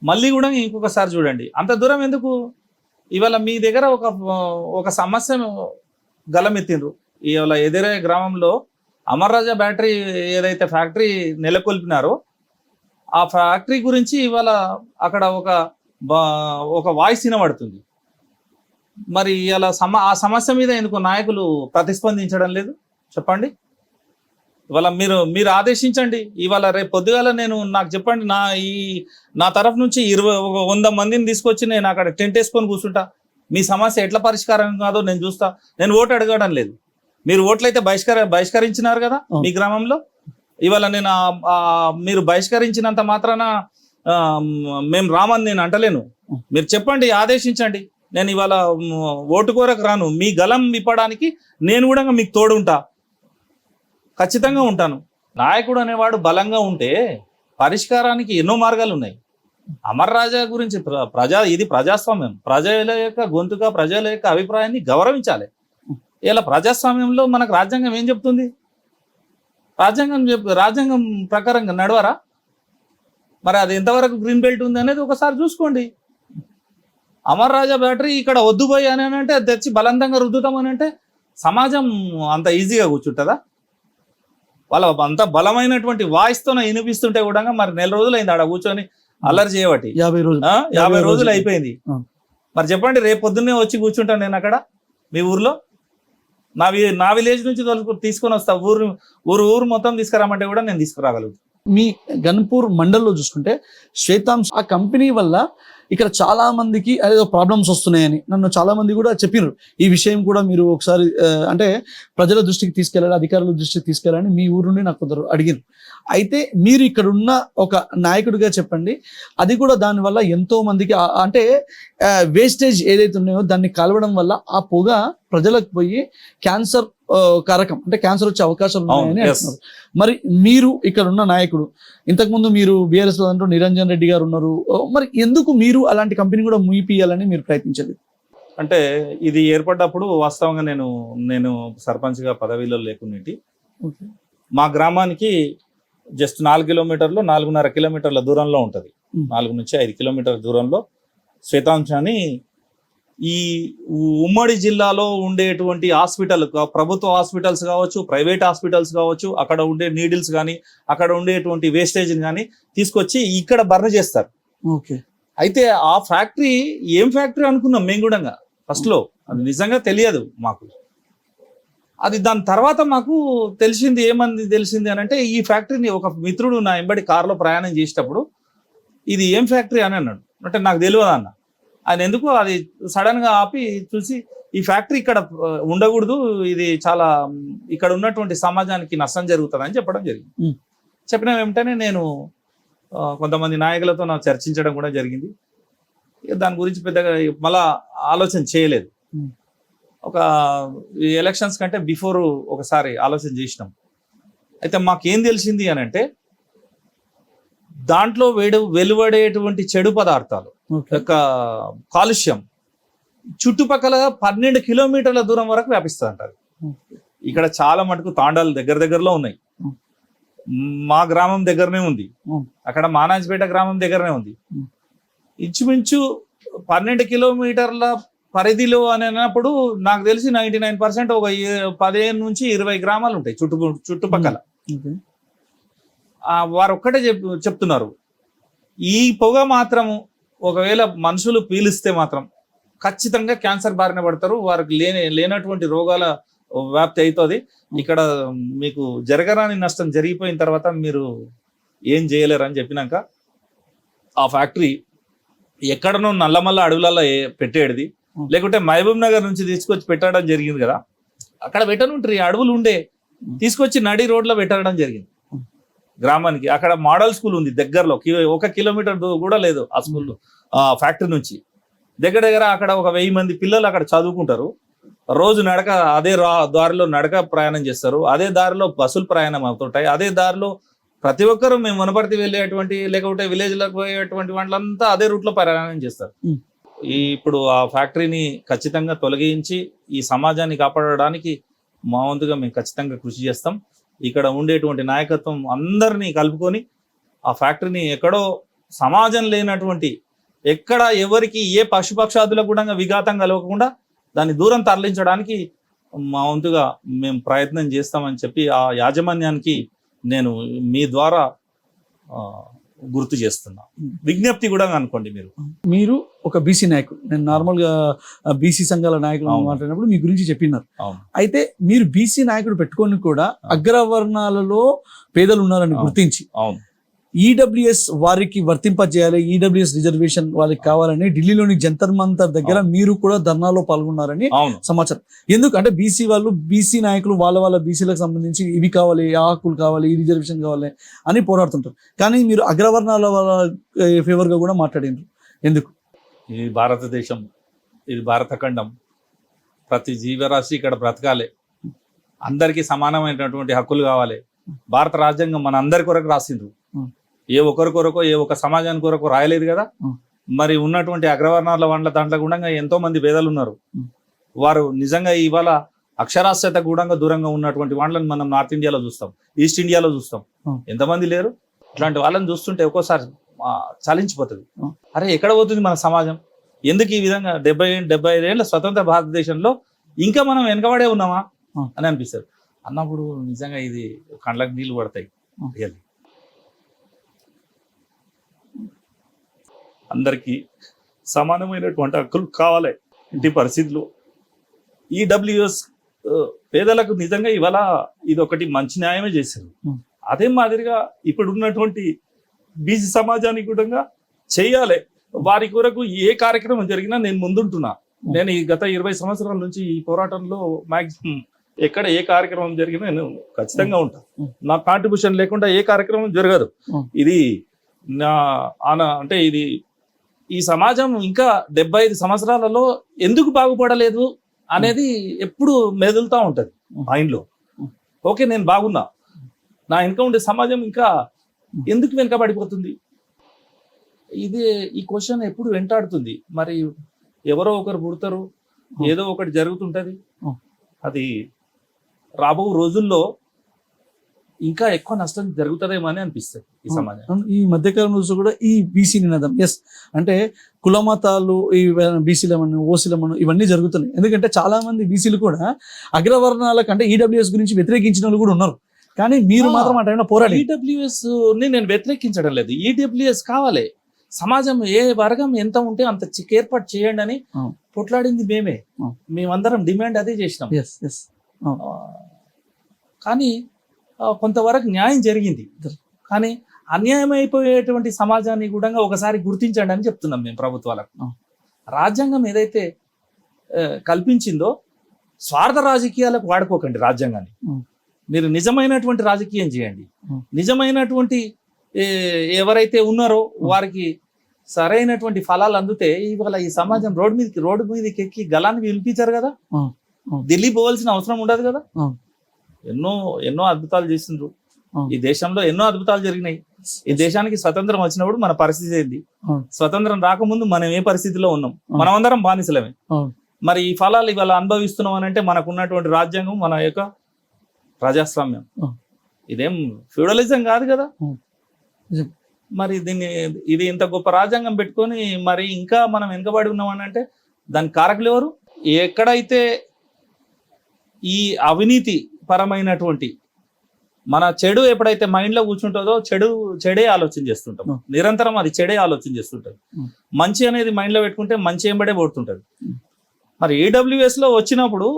మళ్ళీ కూడా ఇంకొకసారి చూడండి. అంత దూరం ఎందుకు? ఇవాళ మీ దగ్గర ఒక సమస్య గలమెత్తిండ్రు. ఇవాళ ఎదురే గ్రామంలో అమర్ రాజా బ్యాటరీ ఏదైతే ఫ్యాక్టరీ నెలకొల్పినారో ఆ ఫ్యాక్టరీ గురించి ఇవాళ అక్కడ ఒక వాయిస్ వినబడుతుంది. మరి ఇలా ఆ సమస్య మీద ఎందుకు నాయకులు ప్రతిస్పందించడం లేదు చెప్పండి? ఇవాళ మీరు ఆదేశించండి. ఇవాళ రేపు పొద్దుగాల నాకు చెప్పండి, నా తరఫు నుంచి 100 మందిని తీసుకొచ్చి నేను అక్కడ టెంట్ వేసుకొని కూర్చుంటా. మీ సమస్య ఎట్లా పరిష్కారం కాదో నేను చూస్తా. నేను ఓటు అడగడం లేదు. మీరు ఓట్లయితే బహిష్కరించినారు కదా మీ గ్రామంలో. ఇవాళ మీరు బహిష్కరించినంత మాత్రాన మేము రామని నేను అంటలేను. మీరు చెప్పండి, ఆదేశించండి. నేను ఇవాళ ఓటు కోరకు రాను. మీ గలం విప్పడానికి నేను కూడా మీకు తోడు ఉంటా, ఖచ్చితంగా ఉంటాను. నాయకుడు అనేవాడు బలంగా ఉంటే పరిష్కారానికి ఎన్నో మార్గాలు ఉన్నాయి. అమర్ రాజా గురించి ఇది ప్రజాస్వామ్యం. ప్రజల యొక్క గొంతుగా ప్రజల యొక్క అభిప్రాయాన్ని గౌరవించాలి. ఇలా ప్రజాస్వామ్యంలో మనకు రాజ్యాంగం ఏం చెప్తుంది? రాజ్యాంగం ప్రకారంగా నడవరా? మరి అది ఎంతవరకు గ్రీన్ బెల్ట్ ఉంది అనేది ఒకసారి చూసుకోండి. అమర్ రాజా బ్యాటరీ ఇక్కడ వద్దు పోయి అని అంటే అది తెచ్చి బలవంతంగా రుద్దుతామని అంటే సమాజం అంత ఈజీగా కూర్చుంటుందా? వాళ్ళ అంత బలమైనటువంటి వాయిస్తో వినిపిస్తుంటే కూడా మరి 4 రోజులు అయింది ఆడ కూర్చొని అల్లరి చేయబట్టి. 50 రోజులు అయిపోయింది. మరి చెప్పండి, రేపు పొద్దున్నే వచ్చి కూర్చుంటాను నేను అక్కడ మీ ఊర్లో. నా విలేజ్ నుంచి తీసుకొని వస్తా. ఊరు మొత్తం తీసుకురామంటే కూడా నేను తీసుకురాగలుగుతాను.
మీ గన్పూర్ మండల్లో చూసుకుంటే శ్వేతాంశ్ ఆ కంపెనీ వల్ల ఇక్కడ చాలా మందికి ఏదో ప్రాబ్లమ్స్ వస్తున్నాయని నన్ను చాలా మంది కూడా చెప్పినారు. ఈ విషయం కూడా మీరు ఒకసారి అంటే ప్రజల దృష్టికి తీసుకెళ్ళాలి, అధికారుల దృష్టికి తీసుకెళ్ళాలని మీ ఊరు నుండి నాకు కొందరు అడిగారు. అయితే మీరు ఇక్కడ ఉన్న ఒక నాయకుడిగా చెప్పండి, అది కూడా దానివల్ల ఎంతో మందికి అంటే వేస్టేజ్ ఏదైతే ఉన్నాయో దాన్ని కలవడం వల్ల ఆ పొగ ప్రజలకు పోయి క్యాన్సర్ కారకం, అంటే క్యాన్సర్ వచ్చే అవకాశాలు ఉన్నాయని అంటున్నారు. మరి మీరు ఇక్కడ ఉన్న నాయకుడు, ఇంతకుముందు మీరు బీఆర్ఎస్ లో అంటూ నిరంజన్ రెడ్డి గారు ఉన్నారు, మరి ఎందుకు మీరు అలాంటి కంపెనీ కూడా ముయిపియాలని మీరు ప్రయత్నించలేదు?
అంటే ఇది ఏర్పడ్డప్పుడు వాస్తవంగా నేను సర్పంచ్గా పదవిలో లేకునేటి మా గ్రామానికి జస్ట్ 4 కిలోమీటర్లు 4.5 కిలోమీటర్ల దూరంలో ఉంటుంది. 4 నుంచి 5 కిలోమీటర్ల దూరంలో శ్వేతాంశ అని ఈ ఉమ్మడి జిల్లాలో ఉండేటువంటి హాస్పిటల్, ప్రభుత్వ హాస్పిటల్స్ కావచ్చు, ప్రైవేట్ హాస్పిటల్స్ కావచ్చు, అక్కడ ఉండే నీడిల్స్ కానీ అక్కడ ఉండేటువంటి వేస్టేజ్ని కానీ తీసుకొచ్చి ఇక్కడ బర్న్ చేస్తారు.
ఓకే.
అయితే ఆ ఫ్యాక్టరీ ఏం ఫ్యాక్టరీ అనుకున్నాం మేము కూడా ఫస్ట్లో, అది నిజంగా తెలియదు మాకు. అది దాని తర్వాత మాకు తెలిసింది అని అంటే, ఈ ఫ్యాక్టరీని ఒక మిత్రుడు నా ఎంబడి కారులో ప్రయాణం చేసేటప్పుడు ఇది ఏం ఫ్యాక్టరీ అని అన్నాడు. అంటే నాకు తెలియదు అన్న. ఆయన ఎందుకు అది సడన్ గా ఆపి చూసి, ఈ ఫ్యాక్టరీ ఇక్కడ ఉండకూడదు, ఇది చాలా ఇక్కడ ఉన్నటువంటి సమాజానికి నష్టం జరుగుతుంది అని చెప్పడం జరిగింది. చెప్పిన వెంటనే నేను కొంతమంది నాయకులతో నాకు చర్చించడం కూడా జరిగింది. దాని గురించి పెద్దగా మళ్ళా ఆలోచన చేయలేదు. ఒక ఎలక్షన్స్ కంటే బిఫోర్ ఒకసారి ఆలోచన చేసినాం. అయితే మాకేం తెలిసింది అని అంటే, దాంట్లో వెలువడేటువంటి చెడు పదార్థాలు, కాలుష్యం చుట్టుపక్కల 12 కిలోమీటర్ల దూరం వరకు వ్యాపిస్తుంది అంటారు. ఇక్కడ చాలా మటుకు తాండాలు దగ్గరలో ఉన్నాయి. మా గ్రామం దగ్గరనే ఉంది, అక్కడ మానాజ్పేట గ్రామం దగ్గరనే ఉంది. ఇంచుమించు 12 కిలోమీటర్ల పరిధిలో అని అన్నప్పుడు నాకు తెలిసి 99% ఒక 15 నుంచి 20 గ్రామాలు ఉంటాయి చుట్టుపక్కల. వారు ఒక్కటే చెప్తున్నారు, ఈ పొగ మాత్రము ఒకవేళ మనుషులు పీలిస్తే మాత్రం ఖచ్చితంగా క్యాన్సర్ బారిన పడతారు, వారికి లేనటువంటి రోగాల వ్యాప్తి అవుతుంది. ఇక్కడ మీకు జరగరాని నష్టం జరిగిపోయిన తర్వాత మీరు ఏం చేయలేరు అని చెప్పినాక, ఆ ఫ్యాక్టరీ ఎక్కడనో నల్లమల్ల అడవులలో పెట్టేది, లేకుంటే మహబూబ్ నగర్ నుంచి తీసుకొచ్చి పెట్టడం జరిగింది కదా, అక్కడ పెట్టనుంటారు, అడవులు ఉండే తీసుకొచ్చి నడి రోడ్లో పెట్టడం జరిగింది గ్రామానికి. అక్కడ మోడల్ స్కూల్ ఉంది దగ్గరలో, 1 కిలోమీటర్ కూడా లేదు ఆ స్కూల్ ఫ్యాక్టరీ నుంచి. దగ్గర అక్కడ ఒక 1000 మంది పిల్లలు అక్కడ చదువుకుంటారు. రోజు నడక అదే దారిలో నడక ప్రయాణం చేస్తారు, అదే దారిలో బస్సులు ప్రయాణం అవుతుంటాయి, అదే దారిలో ప్రతి ఒక్కరు మేము వనపర్తి వెళ్ళేటువంటి లేకపోతే విలేజ్లకు పోయేటువంటి వాళ్ళంతా అదే రూట్లో ప్రయాణం చేస్తారు. ఇప్పుడు ఆ ఫ్యాక్టరీని ఖచ్చితంగా తొలగించి ఈ సమాజాన్ని కాపాడడానికి మా వంతుగా మేము ఖచ్చితంగా కృషి చేస్తాం. ఇక్కడ ఉండేటువంటి నాయకత్వం అందరినీ కలుపుకొని ఆ ఫ్యాక్టరీని ఎక్కడో సమాజం లేనటువంటి, ఎక్కడ ఎవరికి ఏ పశుపక్షాదులకు కూడా విఘాతం కలగకుండా దాన్ని దూరం తరలించడానికి మా వంతుగా మేము ప్రయత్నం చేస్తామని చెప్పి ఆ యాజమాన్యానికి నేను మీ ద్వారా గుర్తు చేస్తున్నా. విజ్ఞప్తి కూడా అనుకోండి. మీరు
ఒక బీసీ నాయకుడు, నేను నార్మల్గా బీసీ సంఘాల నాయకులు మాట్లాడినప్పుడు మీ గురించి చెప్పినారు. అయితే మీరు బీసీ నాయకుడు పెట్టుకొని కూడా అగ్రవర్ణాలలో పేదలు ఉన్నారని గుర్తించి ఈడబ్ల్యూఎస్ వారికి వర్తింపజేయాలి, ఈడబ్ల్యూఎస్ రిజర్వేషన్ వాళ్ళకి కావాలని ఢిల్లీలోని జంతర్ మంతర్ దగ్గర మీరు కూడా ధర్నాలో పాల్గొన్నారని సమాచారం. ఎందుకంటే బీసీ వాళ్ళు, బీసీ నాయకులు వాళ్ళ బీసీలకు సంబంధించి ఇవి కావాలి, ఆ హక్కులు కావాలి, ఈ రిజర్వేషన్ కావాలి అని పోరాడుతుంటారు. కానీ మీరు అగ్రవర్ణాల వాళ్ళ ఫేవర్ గా కూడా మాట్లాడినారు. ఎందుకు?
ఇది భారతదేశం, ఇది భారత ఖండం, ప్రతి జీవరాశి ఇక్కడ బ్రతకాలి, అందరికీ సమానమైనటువంటి హక్కులు కావాలి. భారత రాజ్యాంగం మన అందరి కొరకు రాసిండ్రు, ఏ ఒక్కరి కొరకు ఏ ఒక సమాజానికి కొరకు రాయలేదు కదా. మరి ఉన్నటువంటి అగ్రవర్ణాల వాళ్ళ దాంట్లో కూడా ఎంతో మంది పేదలు ఉన్నారు. వారు నిజంగా ఇవాళ అక్షరాస్యత కూడా దూరంగా ఉన్నటువంటి వాళ్ళని మనం నార్త్ ఇండియాలో చూస్తాం, ఈస్ట్ ఇండియాలో చూస్తాం, ఎంతమంది లేరు. ఇట్లాంటి వాళ్ళని చూస్తుంటే ఒక్కోసారి చలించిపోతుంది. అరే ఎక్కడ పోతుంది మన సమాజం? ఎందుకు ఈ విధంగా 75 ఏళ్ళ స్వతంత్ర భారతదేశంలో ఇంకా మనం వెనకబడే ఉన్నామా అని అనిపిస్తుంది. అన్నప్పుడు నిజంగా ఇది కళ్ళకు నీళ్ళు పడతాయి. అందరికీ సమానమైనటువంటి హక్కులు కావాలి. ఇంటి పరిస్థితులు ఈడబ్ల్యూఎస్ పేదలకు నిజంగా ఇవాళ ఇది ఒకటి మంచి న్యాయమే చేశారు. అదే మాదిరిగా ఇప్పుడు ఉన్నటువంటి బీసీ సమాజానికి కూడా చేయాలి. వారి కొరకు ఏ కార్యక్రమం జరిగినా నేను ముందుంటున్నా. నేను ఈ గత 20 సంవత్సరాల నుంచి ఈ పోరాటంలో మాక్సిమం ఎక్కడ ఏ కార్యక్రమం జరిగినా నేను ఖచ్చితంగా ఉంటా. నా కాంట్రిబ్యూషన్ లేకుండా ఏ కార్యక్రమం జరగదు. ఇది అంటే ఇది ఈ సమాజం ఇంకా 75 సంవత్సరాలలో ఎందుకు బాగుపడలేదు అనేది ఎప్పుడు మెదులుతూ ఉంటది మైండ్లో. ఓకే, నేను బాగున్నా, నా వెనుక ఉండే సమాజం ఇంకా ఎందుకు వెనుకబడిపోతుంది, ఈ క్వశ్చన్ ఎప్పుడు వెంటాడుతుంది. మరి ఎవరో ఒకరు పుడతారు, ఏదో ఒకటి జరుగుతుంటది. అది రాబో రోజుల్లో ఇంకా ఎక్కువ నష్టం జరుగుతుందేమో అని అనిపిస్తుంది ఈ సమాజం.
ఈ మధ్యకాలంలో కూడా ఈ బీసీ నినాదం అంటే కుల మతాలు ఈ బీసీలమను ఓసీలమను ఇవన్నీ జరుగుతున్నాయి. ఎందుకంటే చాలా మంది బీసీలు కూడా అగ్రవర్ణాల కంటే ఈడబ్ల్యూఎస్ గురించి వ్యతిరేకించిన వాళ్ళు కూడా ఉన్నారు. కానీ మీరు మాత్రం ఆ టైంలో పోరాడి
ఈడబ్ల్యూఎస్ ని నేను వ్యతిరేకించడం లేదు. ఈడబ్ల్యూఎస్ కావాలి, సమాజం ఏ వర్గం ఎంత ఉంటే అంత ఏర్పాటు చేయండి అని పొట్లాడింది మేమందరం డిమాండ్ అదే చేసినాం. కానీ కొంతవరకు న్యాయం జరిగింది. కానీ అన్యాయం అయిపోయేటువంటి సమాజాన్ని కూడా ఒకసారి గుర్తించండి అని చెప్తున్నాం మేము ప్రభుత్వాలకు. రాజ్యాంగం ఏదైతే కల్పించిందో స్వార్థ రాజకీయాలకు వాడుకోకండి రాజ్యాంగాన్ని. మీరు నిజమైనటువంటి రాజకీయం చేయండి. నిజమైనటువంటి ఎవరైతే ఉన్నారో వారికి సరైనటువంటి ఫలాలు అందుతే ఇవాళ ఈ సమాజం రోడ్డు మీదకి ఎక్కి గలాన్ని వినిపించారు కదా, ఢిల్లీ పోవాల్సిన అవసరం ఉండదు కదా. ఎన్నో అద్భుతాలు చేసిండ్రు. ఈ దేశంలో ఎన్నో అద్భుతాలు జరిగినాయి. ఈ దేశానికి స్వతంత్రం వచ్చినప్పుడు మన పరిస్థితి ఏంది, స్వతంత్రం రాకముందు మనం ఏ పరిస్థితిలో ఉన్నాం, మనమందరం బానిసలమే. మరి ఈ ఫలాలు ఇవాళ అనుభవిస్తున్నాం అని అంటే మనకు ఉన్నటువంటి రాజ్యాంగం, మన యొక్క ప్రజాస్వామ్యం, ఇదేం ఫ్యూడలిజం కాదు కదా. మరి ఇది ఇంత గొప్ప రాజ్యాంగం పెట్టుకొని మరి ఇంకా మనం వెనుకబడి ఉన్నామని అంటే దానికి కారకులు ఎవరు? ఎక్కడైతే ఈ అవినీతి పరమైనటువంటి మన చెడు ఎప్పుడైతే మైండ్ లో కూర్చుంటుందో చెడే ఆలోచన చేస్తుంటాం, నిరంతరం అది చెడే ఆలోచన చేస్తుంటది. మంచి అనేది మైండ్ లో పెట్టుకుంటే మంచి ఎంబడే పడుతుంటది. మరి ఈడబ్ల్యూఎస్ లో వచ్చినప్పుడు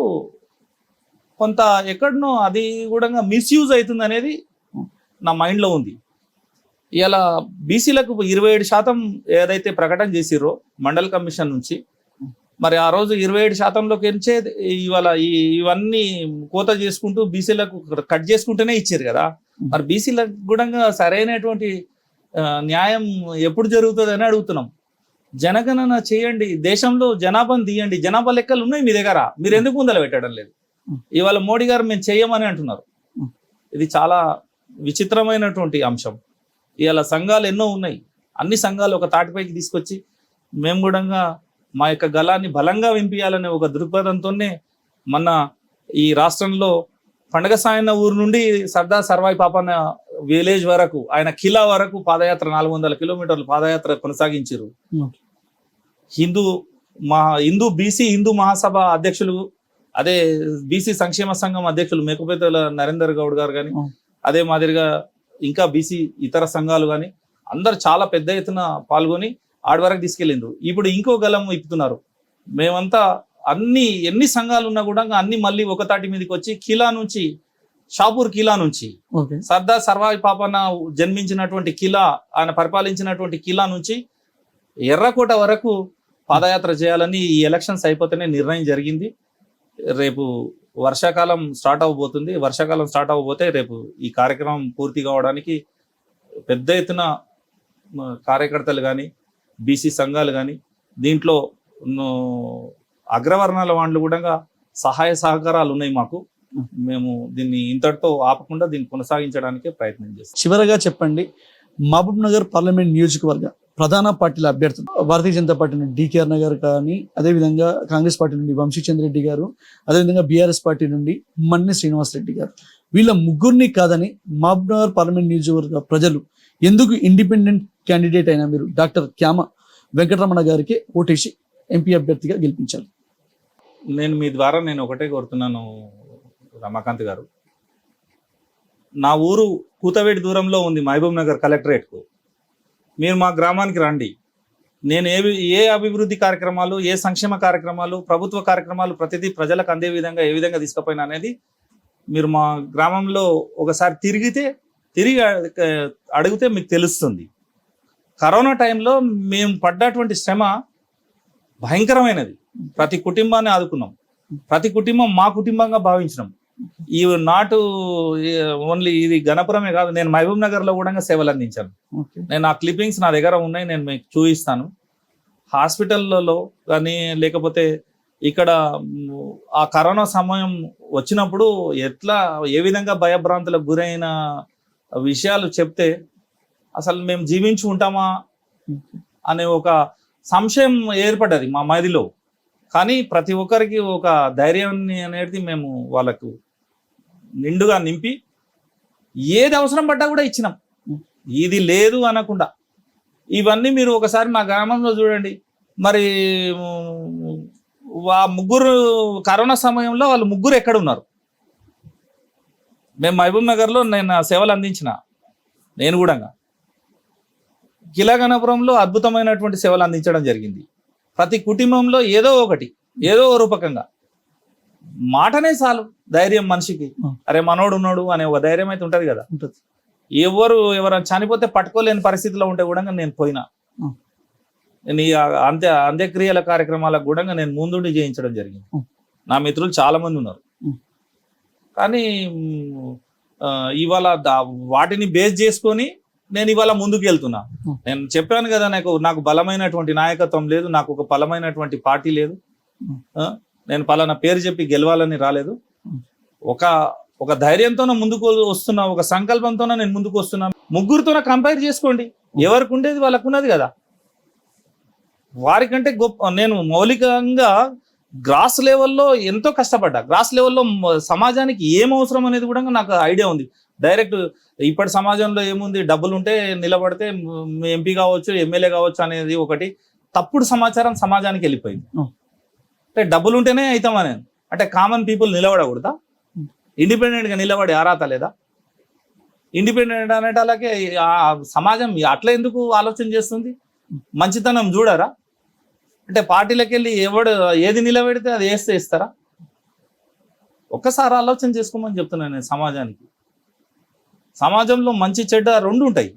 కొంత ఎక్కడనో అది కూడా మిస్యూజ్ అవుతుంది అనేది నా మైండ్ లో ఉంది. ఇలా బీసీలకు 27% ఏదైతే ప్రకటన చేసిరో మండల కమిషన్ నుంచి, మరి ఆ రోజు 27%లోకి ఎంచే ఇవాళ ఇవన్నీ కోత చేసుకుంటూ బీసీలకు కట్ చేసుకుంటూనే ఇచ్చారు కదా. మరి బీసీలకు కూడా సరైనటువంటి న్యాయం ఎప్పుడు జరుగుతుంది అని అడుగుతున్నాం. జనగణన చేయండి, దేశంలో జనాభాను తీయండి, జనాభా లెక్కలు ఉన్నాయి మీ దగ్గర, మీరు ఎందుకు ముందర పెట్టడం లేదు? ఇవాళ మోడీ గారు మేము చెయ్యమని అంటున్నారు. ఇది చాలా విచిత్రమైనటువంటి అంశం. ఇవాళ సంఘాలు ఎన్నో ఉన్నాయి, అన్ని సంఘాలు ఒక తాటిపైకి తీసుకొచ్చి మేము కూడా మా యొక్క గలాన్ని బలంగా వింపియాలనే ఒక దృక్పథంతోనే మన ఈ రాష్ట్రంలో పండగ సాయన్న ఊరు నుండి సర్దార్ సర్వాయి పాపన్న విలేజ్ వరకు, ఆయన కిలా వరకు పాదయాత్ర 400 కిలోమీటర్లు పాదయాత్ర కొనసాగించారు. హిందూ హిందూ మహాసభ అధ్యక్షులు, అదే బీసీ సంక్షేమ సంఘం అధ్యక్షులు మేకపేతల నరేందర్ గౌడ్ గారు కానీ, అదే మాదిరిగా ఇంకా బీసీ ఇతర సంఘాలు కానీ అందరు చాలా పెద్ద ఎత్తున పాల్గొని ఆడి వరకు తీసుకెళ్ళిండ్రు. ఇప్పుడు ఇంకో గలం ఇప్పుతున్నారు. మేమంతా ఎన్ని సంఘాలు ఉన్నా కూడా అన్ని మళ్ళీ ఒక తాటి మీదకి వచ్చి షాపూర్ కిలా నుంచి సర్దార్ సర్వాయి పాపన్న జన్మించినటువంటి కిలా, ఆయన పరిపాలించినటువంటి కిలా నుంచి ఎర్రకోట వరకు పాదయాత్ర చేయాలని ఈ ఎలక్షన్స్ అయిపోతేనే నిర్ణయం జరిగింది. రేపు వర్షాకాలం స్టార్ట్ అవ్వబోతుంది. వర్షాకాలం స్టార్ట్ అవ్వబోతే రేపు ఈ కార్యక్రమం పూర్తి కావడానికి పెద్ద ఎత్తున కార్యకర్తలు కానీ బీసీ సంఘాలు కానీ దీంట్లో అగ్రవర్ణాల వాళ్ళు కూడా సహాయ సహకారాలు ఉన్నాయి మాకు. మేము దీన్ని ఇంతటితో ఆపకుండా దీన్ని కొనసాగించడానికే ప్రయత్నం చేస్తాం.
చివరగా చెప్పండి, మహబూబ్ నగర్ పార్లమెంట్ నియోజకవర్గ ప్రధాన పార్టీల అభ్యర్థులు భారతీయ జనతా పార్టీ నుండి డికే అరుణ గారు కానీ, అదేవిధంగా కాంగ్రెస్ పార్టీ నుండి వంశీచంద్ర రెడ్డి గారు, అదేవిధంగా బీఆర్ఎస్ పార్టీ నుండి మన్ని శ్రీనివాస్ రెడ్డి గారు, వీళ్ళ ముగ్గురిని కాదని మహబూబ్ నగర్ పార్లమెంట్ నియోజకవర్గ ప్రజలు ఎందుకు ఇండిపెండెంట్ క్యాండిడేట్ అయినా మీరు డాక్టర్ క్యామ వెంకటరమణ గారికి ఓటేసి ఎంపీ అభ్యర్థిగా గెలిపించాలి?
నేను మీ ద్వారా ఒకటే కోరుతున్నాను రమాకాంత్ గారు. నా ఊరు కూతవేడి దూరంలో ఉంది మహబూబ్ నగర్ కలెక్టరేట్కు. మీరు మా గ్రామానికి రండి. నేను ఏ అభివృద్ధి కార్యక్రమాలు, ఏ సంక్షేమ కార్యక్రమాలు, ప్రభుత్వ కార్యక్రమాలు ప్రతిదీ ప్రజలకు అందే విధంగా ఏ విధంగా తీసుకుపోయినా అనేది మీరు మా గ్రామంలో ఒకసారి తిరిగి అడిగితే మీకు తెలుస్తుంది. కరోనా టైంలో మేము పడ్డటువంటి శ్రమ భయంకరమైనది. ప్రతి కుటుంబాన్ని ఆదుకున్నాం, ప్రతి కుటుంబం మా కుటుంబంగా భావించినాం. ఈ నాటు ఓన్లీ ఇది గణపురమే కాదు, నేను మహబూబ్ నగర్ లో కూడా సేవలు అందించాను.
ఓకే.
నేను ఆ క్లిప్పింగ్స్ నా దగ్గర ఉన్నాయి, నేను మీకు చూపిస్తాను. హాస్పిటల్లో కానీ లేకపోతే ఇక్కడ ఆ కరోనా సమయం వచ్చినప్పుడు ఏ విధంగా భయభ్రాంతులకు గురైన విషయాలు చెప్తే అసలు మేము జీవించి ఉంటామా అనే ఒక సంశయం ఏర్పడ్డది మా మదిలో. కానీ ప్రతి ఒక్కరికి ఒక ధైర్యాన్ని అనేది మేము వాళ్ళకు నిండుగా నింపి ఏది అవసరం పడ్డా కూడా ఇచ్చినాం, ఇది లేదు అనకుండా. ఇవన్నీ మీరు ఒకసారి మా గ్రామంలో చూడండి. మరి ఆ ముగ్గురు కరోనా సమయంలో వాళ్ళు ముగ్గురు ఎక్కడ ఉన్నారు? మేము మహబూబ్ నగర్లో నేను సేవలు అందించిన, నేను కూడా కిలాగణపురంలో అద్భుతమైనటువంటి సేవలు అందించడం జరిగింది. ప్రతి కుటుంబంలో ఏదో ఒకటి, ఏదో రూపకంగా మాటనే చాలు ధైర్యం మనిషికి. అరే మనోడు ఉన్నాడు అనే ఒక ధైర్యం అయితే ఉంటది కదా. ఎవరైనా చనిపోతే పట్టుకోలేని పరిస్థితిలో ఉంటే కూడా నేను పోయినా, నేను ఈ అంత్యక్రియల కార్యక్రమాలకు కూడా నేను ముందుండి చేయించడం జరిగింది. నా మిత్రులు చాలా మంది ఉన్నారు. కానీ ఇవాళ వాటిని బేస్ చేసుకొని నేను ఇవాళ ముందుకు వెళ్తున్నా. నేను చెప్పాను కదా, నాకు బలమైనటువంటి నాయకత్వం లేదు, నాకు ఒక బలమైనటువంటి పార్టీ లేదు, నేను పలానా పేరు చెప్పి గెలవాలని రాలేదు. ఒక ధైర్యంతోనే ముందుకు వస్తున్నా, ఒక సంకల్పంతోనే నేను ముందుకు వస్తున్నా. ముగ్గురితోనే కంపేర్ చేసుకోండి, ఎవరికి ఉండేది వాళ్ళకు ఉన్నది కదా. వారికంటే గొప్ప నేను మౌలికంగా గ్రాస్ లెవెల్లో ఎంతో కష్టపడ్డా. గ్రాస్ లెవెల్లో సమాజానికి ఏం అవసరం అనేది కూడా నాకు ఐడియా ఉంది. డైరెక్ట్ ఇప్పటి సమాజంలో ఏముంది, డబ్బులు ఉంటే నిలబడితే ఎంపీ కావచ్చు, ఎమ్మెల్యే కావచ్చు అనేది ఒకటి తప్పుడు సమాచారం సమాజానికి వెళ్ళిపోయింది. అంటే డబ్బులు ఉంటేనే అవుతామని, అంటే కామన్ పీపుల్ నిలబడకూడదా? ఇండిపెండెంట్గా నిలబడి అర్హత లేదా? ఇండిపెండెంట్ అనేటాలకే ఆ సమాజం అట్లా ఎందుకు ఆలోచన చేస్తుంది? మంచితనం చూడరా? అంటే పార్టీలకు వెళ్ళి ఏది నిలబెడితే అది వేస్తే ఇస్తారా? ఒక్కసారి ఆలోచన చేసుకోమని చెప్తున్నాను నేను సమాజానికి. సమాజంలో మంచి చెడ్డ రెండు ఉంటాయి,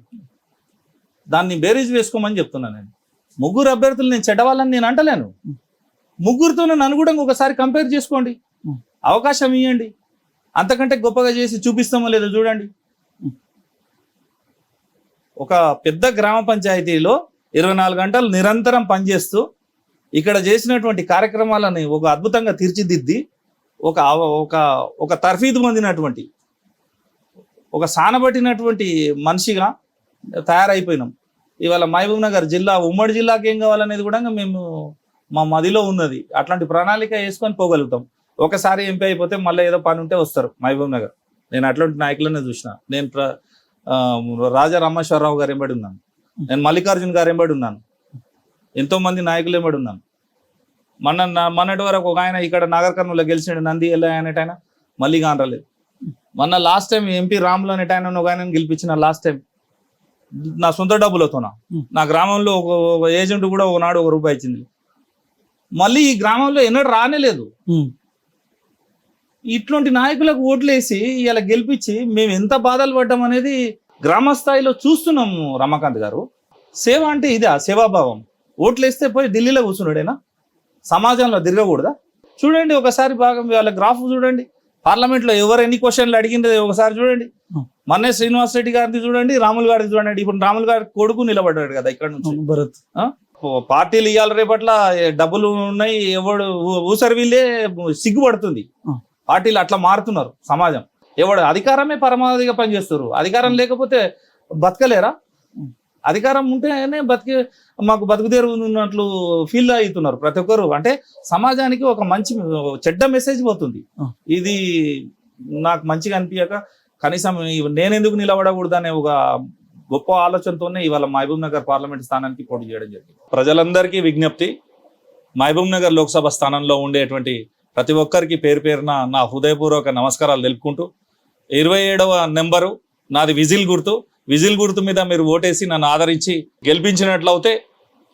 దాన్ని బేరీజ్ వేసుకోమని చెప్తున్నాను నేను. ముగ్గురు అభ్యర్థులు నేను చెడ్డవాళ్ళని నేను అంటలేను. ముగ్గురితో నన్ను కూడా ఒకసారి కంపేర్ చేసుకోండి, అవకాశం ఇవ్వండి. అంతకంటే గొప్పగా చేసి చూపిస్తామో లేదో చూడండి. ఒక పెద్ద గ్రామ పంచాయతీలో 24 గంటలు నిరంతరం పనిచేస్తూ ఇక్కడ చేసినటువంటి కార్యక్రమాలని ఒక అద్భుతంగా తీర్చిదిద్ది ఒక తర్ఫీదు పొందినటువంటి ఒక సానబట్టినటువంటి మనిషిగా తయారైపోయినాం. ఇవాళ మహబూబ్ నగర్ జిల్లా, ఉమ్మడి జిల్లాకి ఏం కావాలనేది కూడా మేము మా మదిలో ఉన్నది. అట్లాంటి ప్రణాళిక వేసుకొని పోగలుగుతాం. ఒకసారి ఎంపీ అయిపోతే మళ్ళీ ఏదో పని ఉంటే వస్తారు మహబూబ్ నగర్. నేను అట్లాంటి నాయకులనే చూసిన. నేను రాజా రామేశ్వరరావు గారు ఎంబడి ఉన్నాను, నేను మల్లికార్జున్ గారు ఎంబడి ఉన్నాను, ఎంతో మంది నాయకులు ఎంబడి ఉన్నాను. మొన్నటి వరకు ఒక ఆయన ఇక్కడ నాగర్ కర్నూలులో గెలిచిండు, నంది అనేటైనా మళ్ళీ కానరాలేదు. మొన్న లాస్ట్ టైం ఎంపీ రాములు అనేటైనా ఒక ఆయన గెలిపించిన లాస్ట్ టైం నా సొంత డబ్బులతోనా. నా గ్రామంలో ఒక ఏజెంట్ కూడా ఒకనాడు ₹1 ఇచ్చింది. మళ్ళీ ఈ గ్రామంలో ఎన్నడూ రానేలేదు. ఇట్లాంటి నాయకులకు ఓట్లేసి ఇలా గెలిపించి మేము ఎంత బాధలు పడ్డాం అనేది గ్రామ స్థాయిలో చూస్తున్నాము. రమాకాంత్ గారు, సేవ అంటే ఇదా? సేవాభావం. ఓట్లేస్తే పోయి ఢిల్లీలో కూర్చున్నాడేనా? సమాజంలో తిరగకూడదా? చూడండి ఒకసారి బాగా వాళ్ళ గ్రాఫ్ చూడండి. పార్లమెంట్లో ఎవరు ఎన్ని క్వశ్చన్లు అడిగింది ఒకసారి చూడండి. మొన్నే శ్రీనివాస్ రెడ్డి గారిది చూడండి, రాములు గారిది చూడండి. ఇప్పుడు రాములు గారి కొడుకు నిలబడ్డాడు కదా ఇక్కడ నుంచి. భరత్ పార్టీలు ఇవాళ రేపట్ల డబ్బులు ఉన్నాయి, ఎవడు ఊసరివిల్లే సిగ్గుపడుతుంది. పార్టీలు అట్లా మారుతున్నారు. సమాజం అధికారమే పరమావధిగా పనిచేస్తారు. అధికారం లేకపోతే బతకలేరా? అధికారం ఉంటేనే మాకు బతుకుదేరు ఉన్నట్లు ఫీల్ అవుతున్నారు ప్రతి ఒక్కరు. అంటే సమాజానికి ఒక మంచి చెడ్డ మెసేజ్ పోతుంది. ఇది నాకు మంచిగా అనిపించక కనీసం నేనెందుకు నిలబడకూడదు అనే ఒక గొప్ప ఆలోచనతోనే ఇవాళ మహబూబ్ నగర్ పార్లమెంట్ స్థానానికి పోటీ చేయడం జరిగింది. ప్రజలందరికీ విజ్ఞప్తి, మహబూబ్ నగర్ లోక్సభ స్థానంలో ఉండేటువంటి ప్రతి ఒక్కరికి పేరు పేరున నా హృదయపూర్వక నమస్కారాలు తెలుపుకుంటూ, 27వ నెంబరు నాది విజిల్ గుర్తు. విజిల్ గుర్తు మీద మీరు ఓటేసి నన్ను ఆదరించి గెలిపించినట్లయితే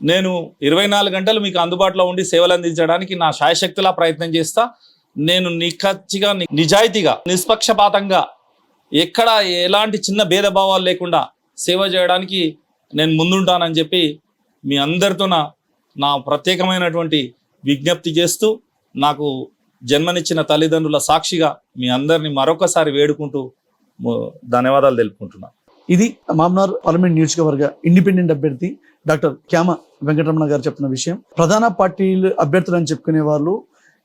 నేను 24 గంటలు మీకు అందుబాటులో ఉండి సేవలు అందించడానికి నా శాయశక్తులా ప్రయత్నం చేస్తా. నేను నిఖచ్చిగా, నిజాయితీగా, నిష్పక్షపాతంగా, ఎక్కడ ఎలాంటి చిన్న భేదభావాలు లేకుండా సేవ చేయడానికి నేను ముందుంటానని చెప్పి మీ అందరితో నా ప్రత్యేకమైనటువంటి విజ్ఞప్తి చేస్తూ నాకు జన్మనిచ్చిన తల్లిదండ్రుల సాక్షిగా మీ అందరిని మరొకసారి వేడుకుంటూ ధన్యవాదాలు తెలుపుకుంటున్నాను.
ఇది మామ్నార్ పార్లమెంట్ నియోజకవర్గ ఇండిపెండెంట్ అభ్యర్థి డాక్టర్ క్యామ వెంకటరమణ గారు చెప్పిన విషయం. ప్రధాన పార్టీలు అభ్యర్థులు అని చెప్పుకునే వాళ్ళు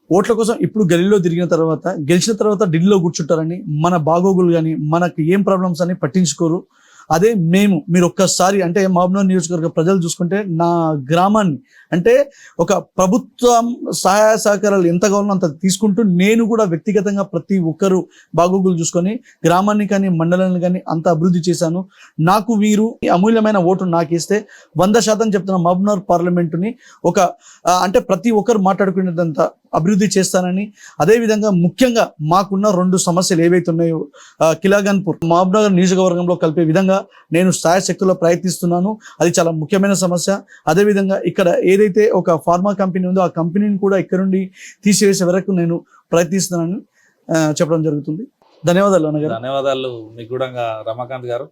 ఓట్ల కోసం ఇప్పుడు గలీలో తిరిగిన తర్వాత గెలిచిన తర్వాత ఢిల్లీలో కూర్చుంటారని, మన బాగోగులు కానీ మనకు ఏం ప్రాబ్లమ్స్ అని పట్టించుకోరు. అదే మీరు ఒక్కసారి అంటే మామ్నార్ నియోజకవర్గ ప్రజలు చూసుకుంటే నా గ్రామాన్ని అంటే ఒక ప్రభుత్వం సహాయ సహకారాలు ఎంత కావాలో అంత తీసుకుంటూ నేను కూడా వ్యక్తిగతంగా ప్రతి ఒక్కరు బాగోగులు చూసుకొని గ్రామాన్ని కానీ మండలాన్ని కానీ అంత అభివృద్ధి చేశాను. నాకు వీరు అమూల్యమైన ఓటు నాకిస్తే 100% చెప్తున్న మామ్నార్ పార్లమెంటుని ఒక అంటే ప్రతి ఒక్కరు మాట్లాడుకునేదంత అభివృద్ధి చేస్తానని, అదేవిధంగా ముఖ్యంగా మాకున్న 2 సమస్యలు ఏవైతే ఉన్నాయో కిలాగన్పూర్ మామ్నగర్ నియోజకవర్గంలో కలిపే విధంగా నేను శాయశక్తుల్లో ప్రయత్నిస్తున్నాను. అది చాలా ముఖ్యమైన సమస్య. అదేవిధంగా ఇక్కడ ఏదైతే ఒక ఫార్మా కంపెనీ ఉందో ఆ కంపెనీని కూడా ఇక్కడ నుండి తీసివేసే వరకు నేను ప్రయత్నిస్తున్నానని చెప్పడం జరుగుతుంది. ధన్యవాదాలు అన్నగారు.
ధన్యవాదాలు మీకు కూడా రమాకాంత్ గారు.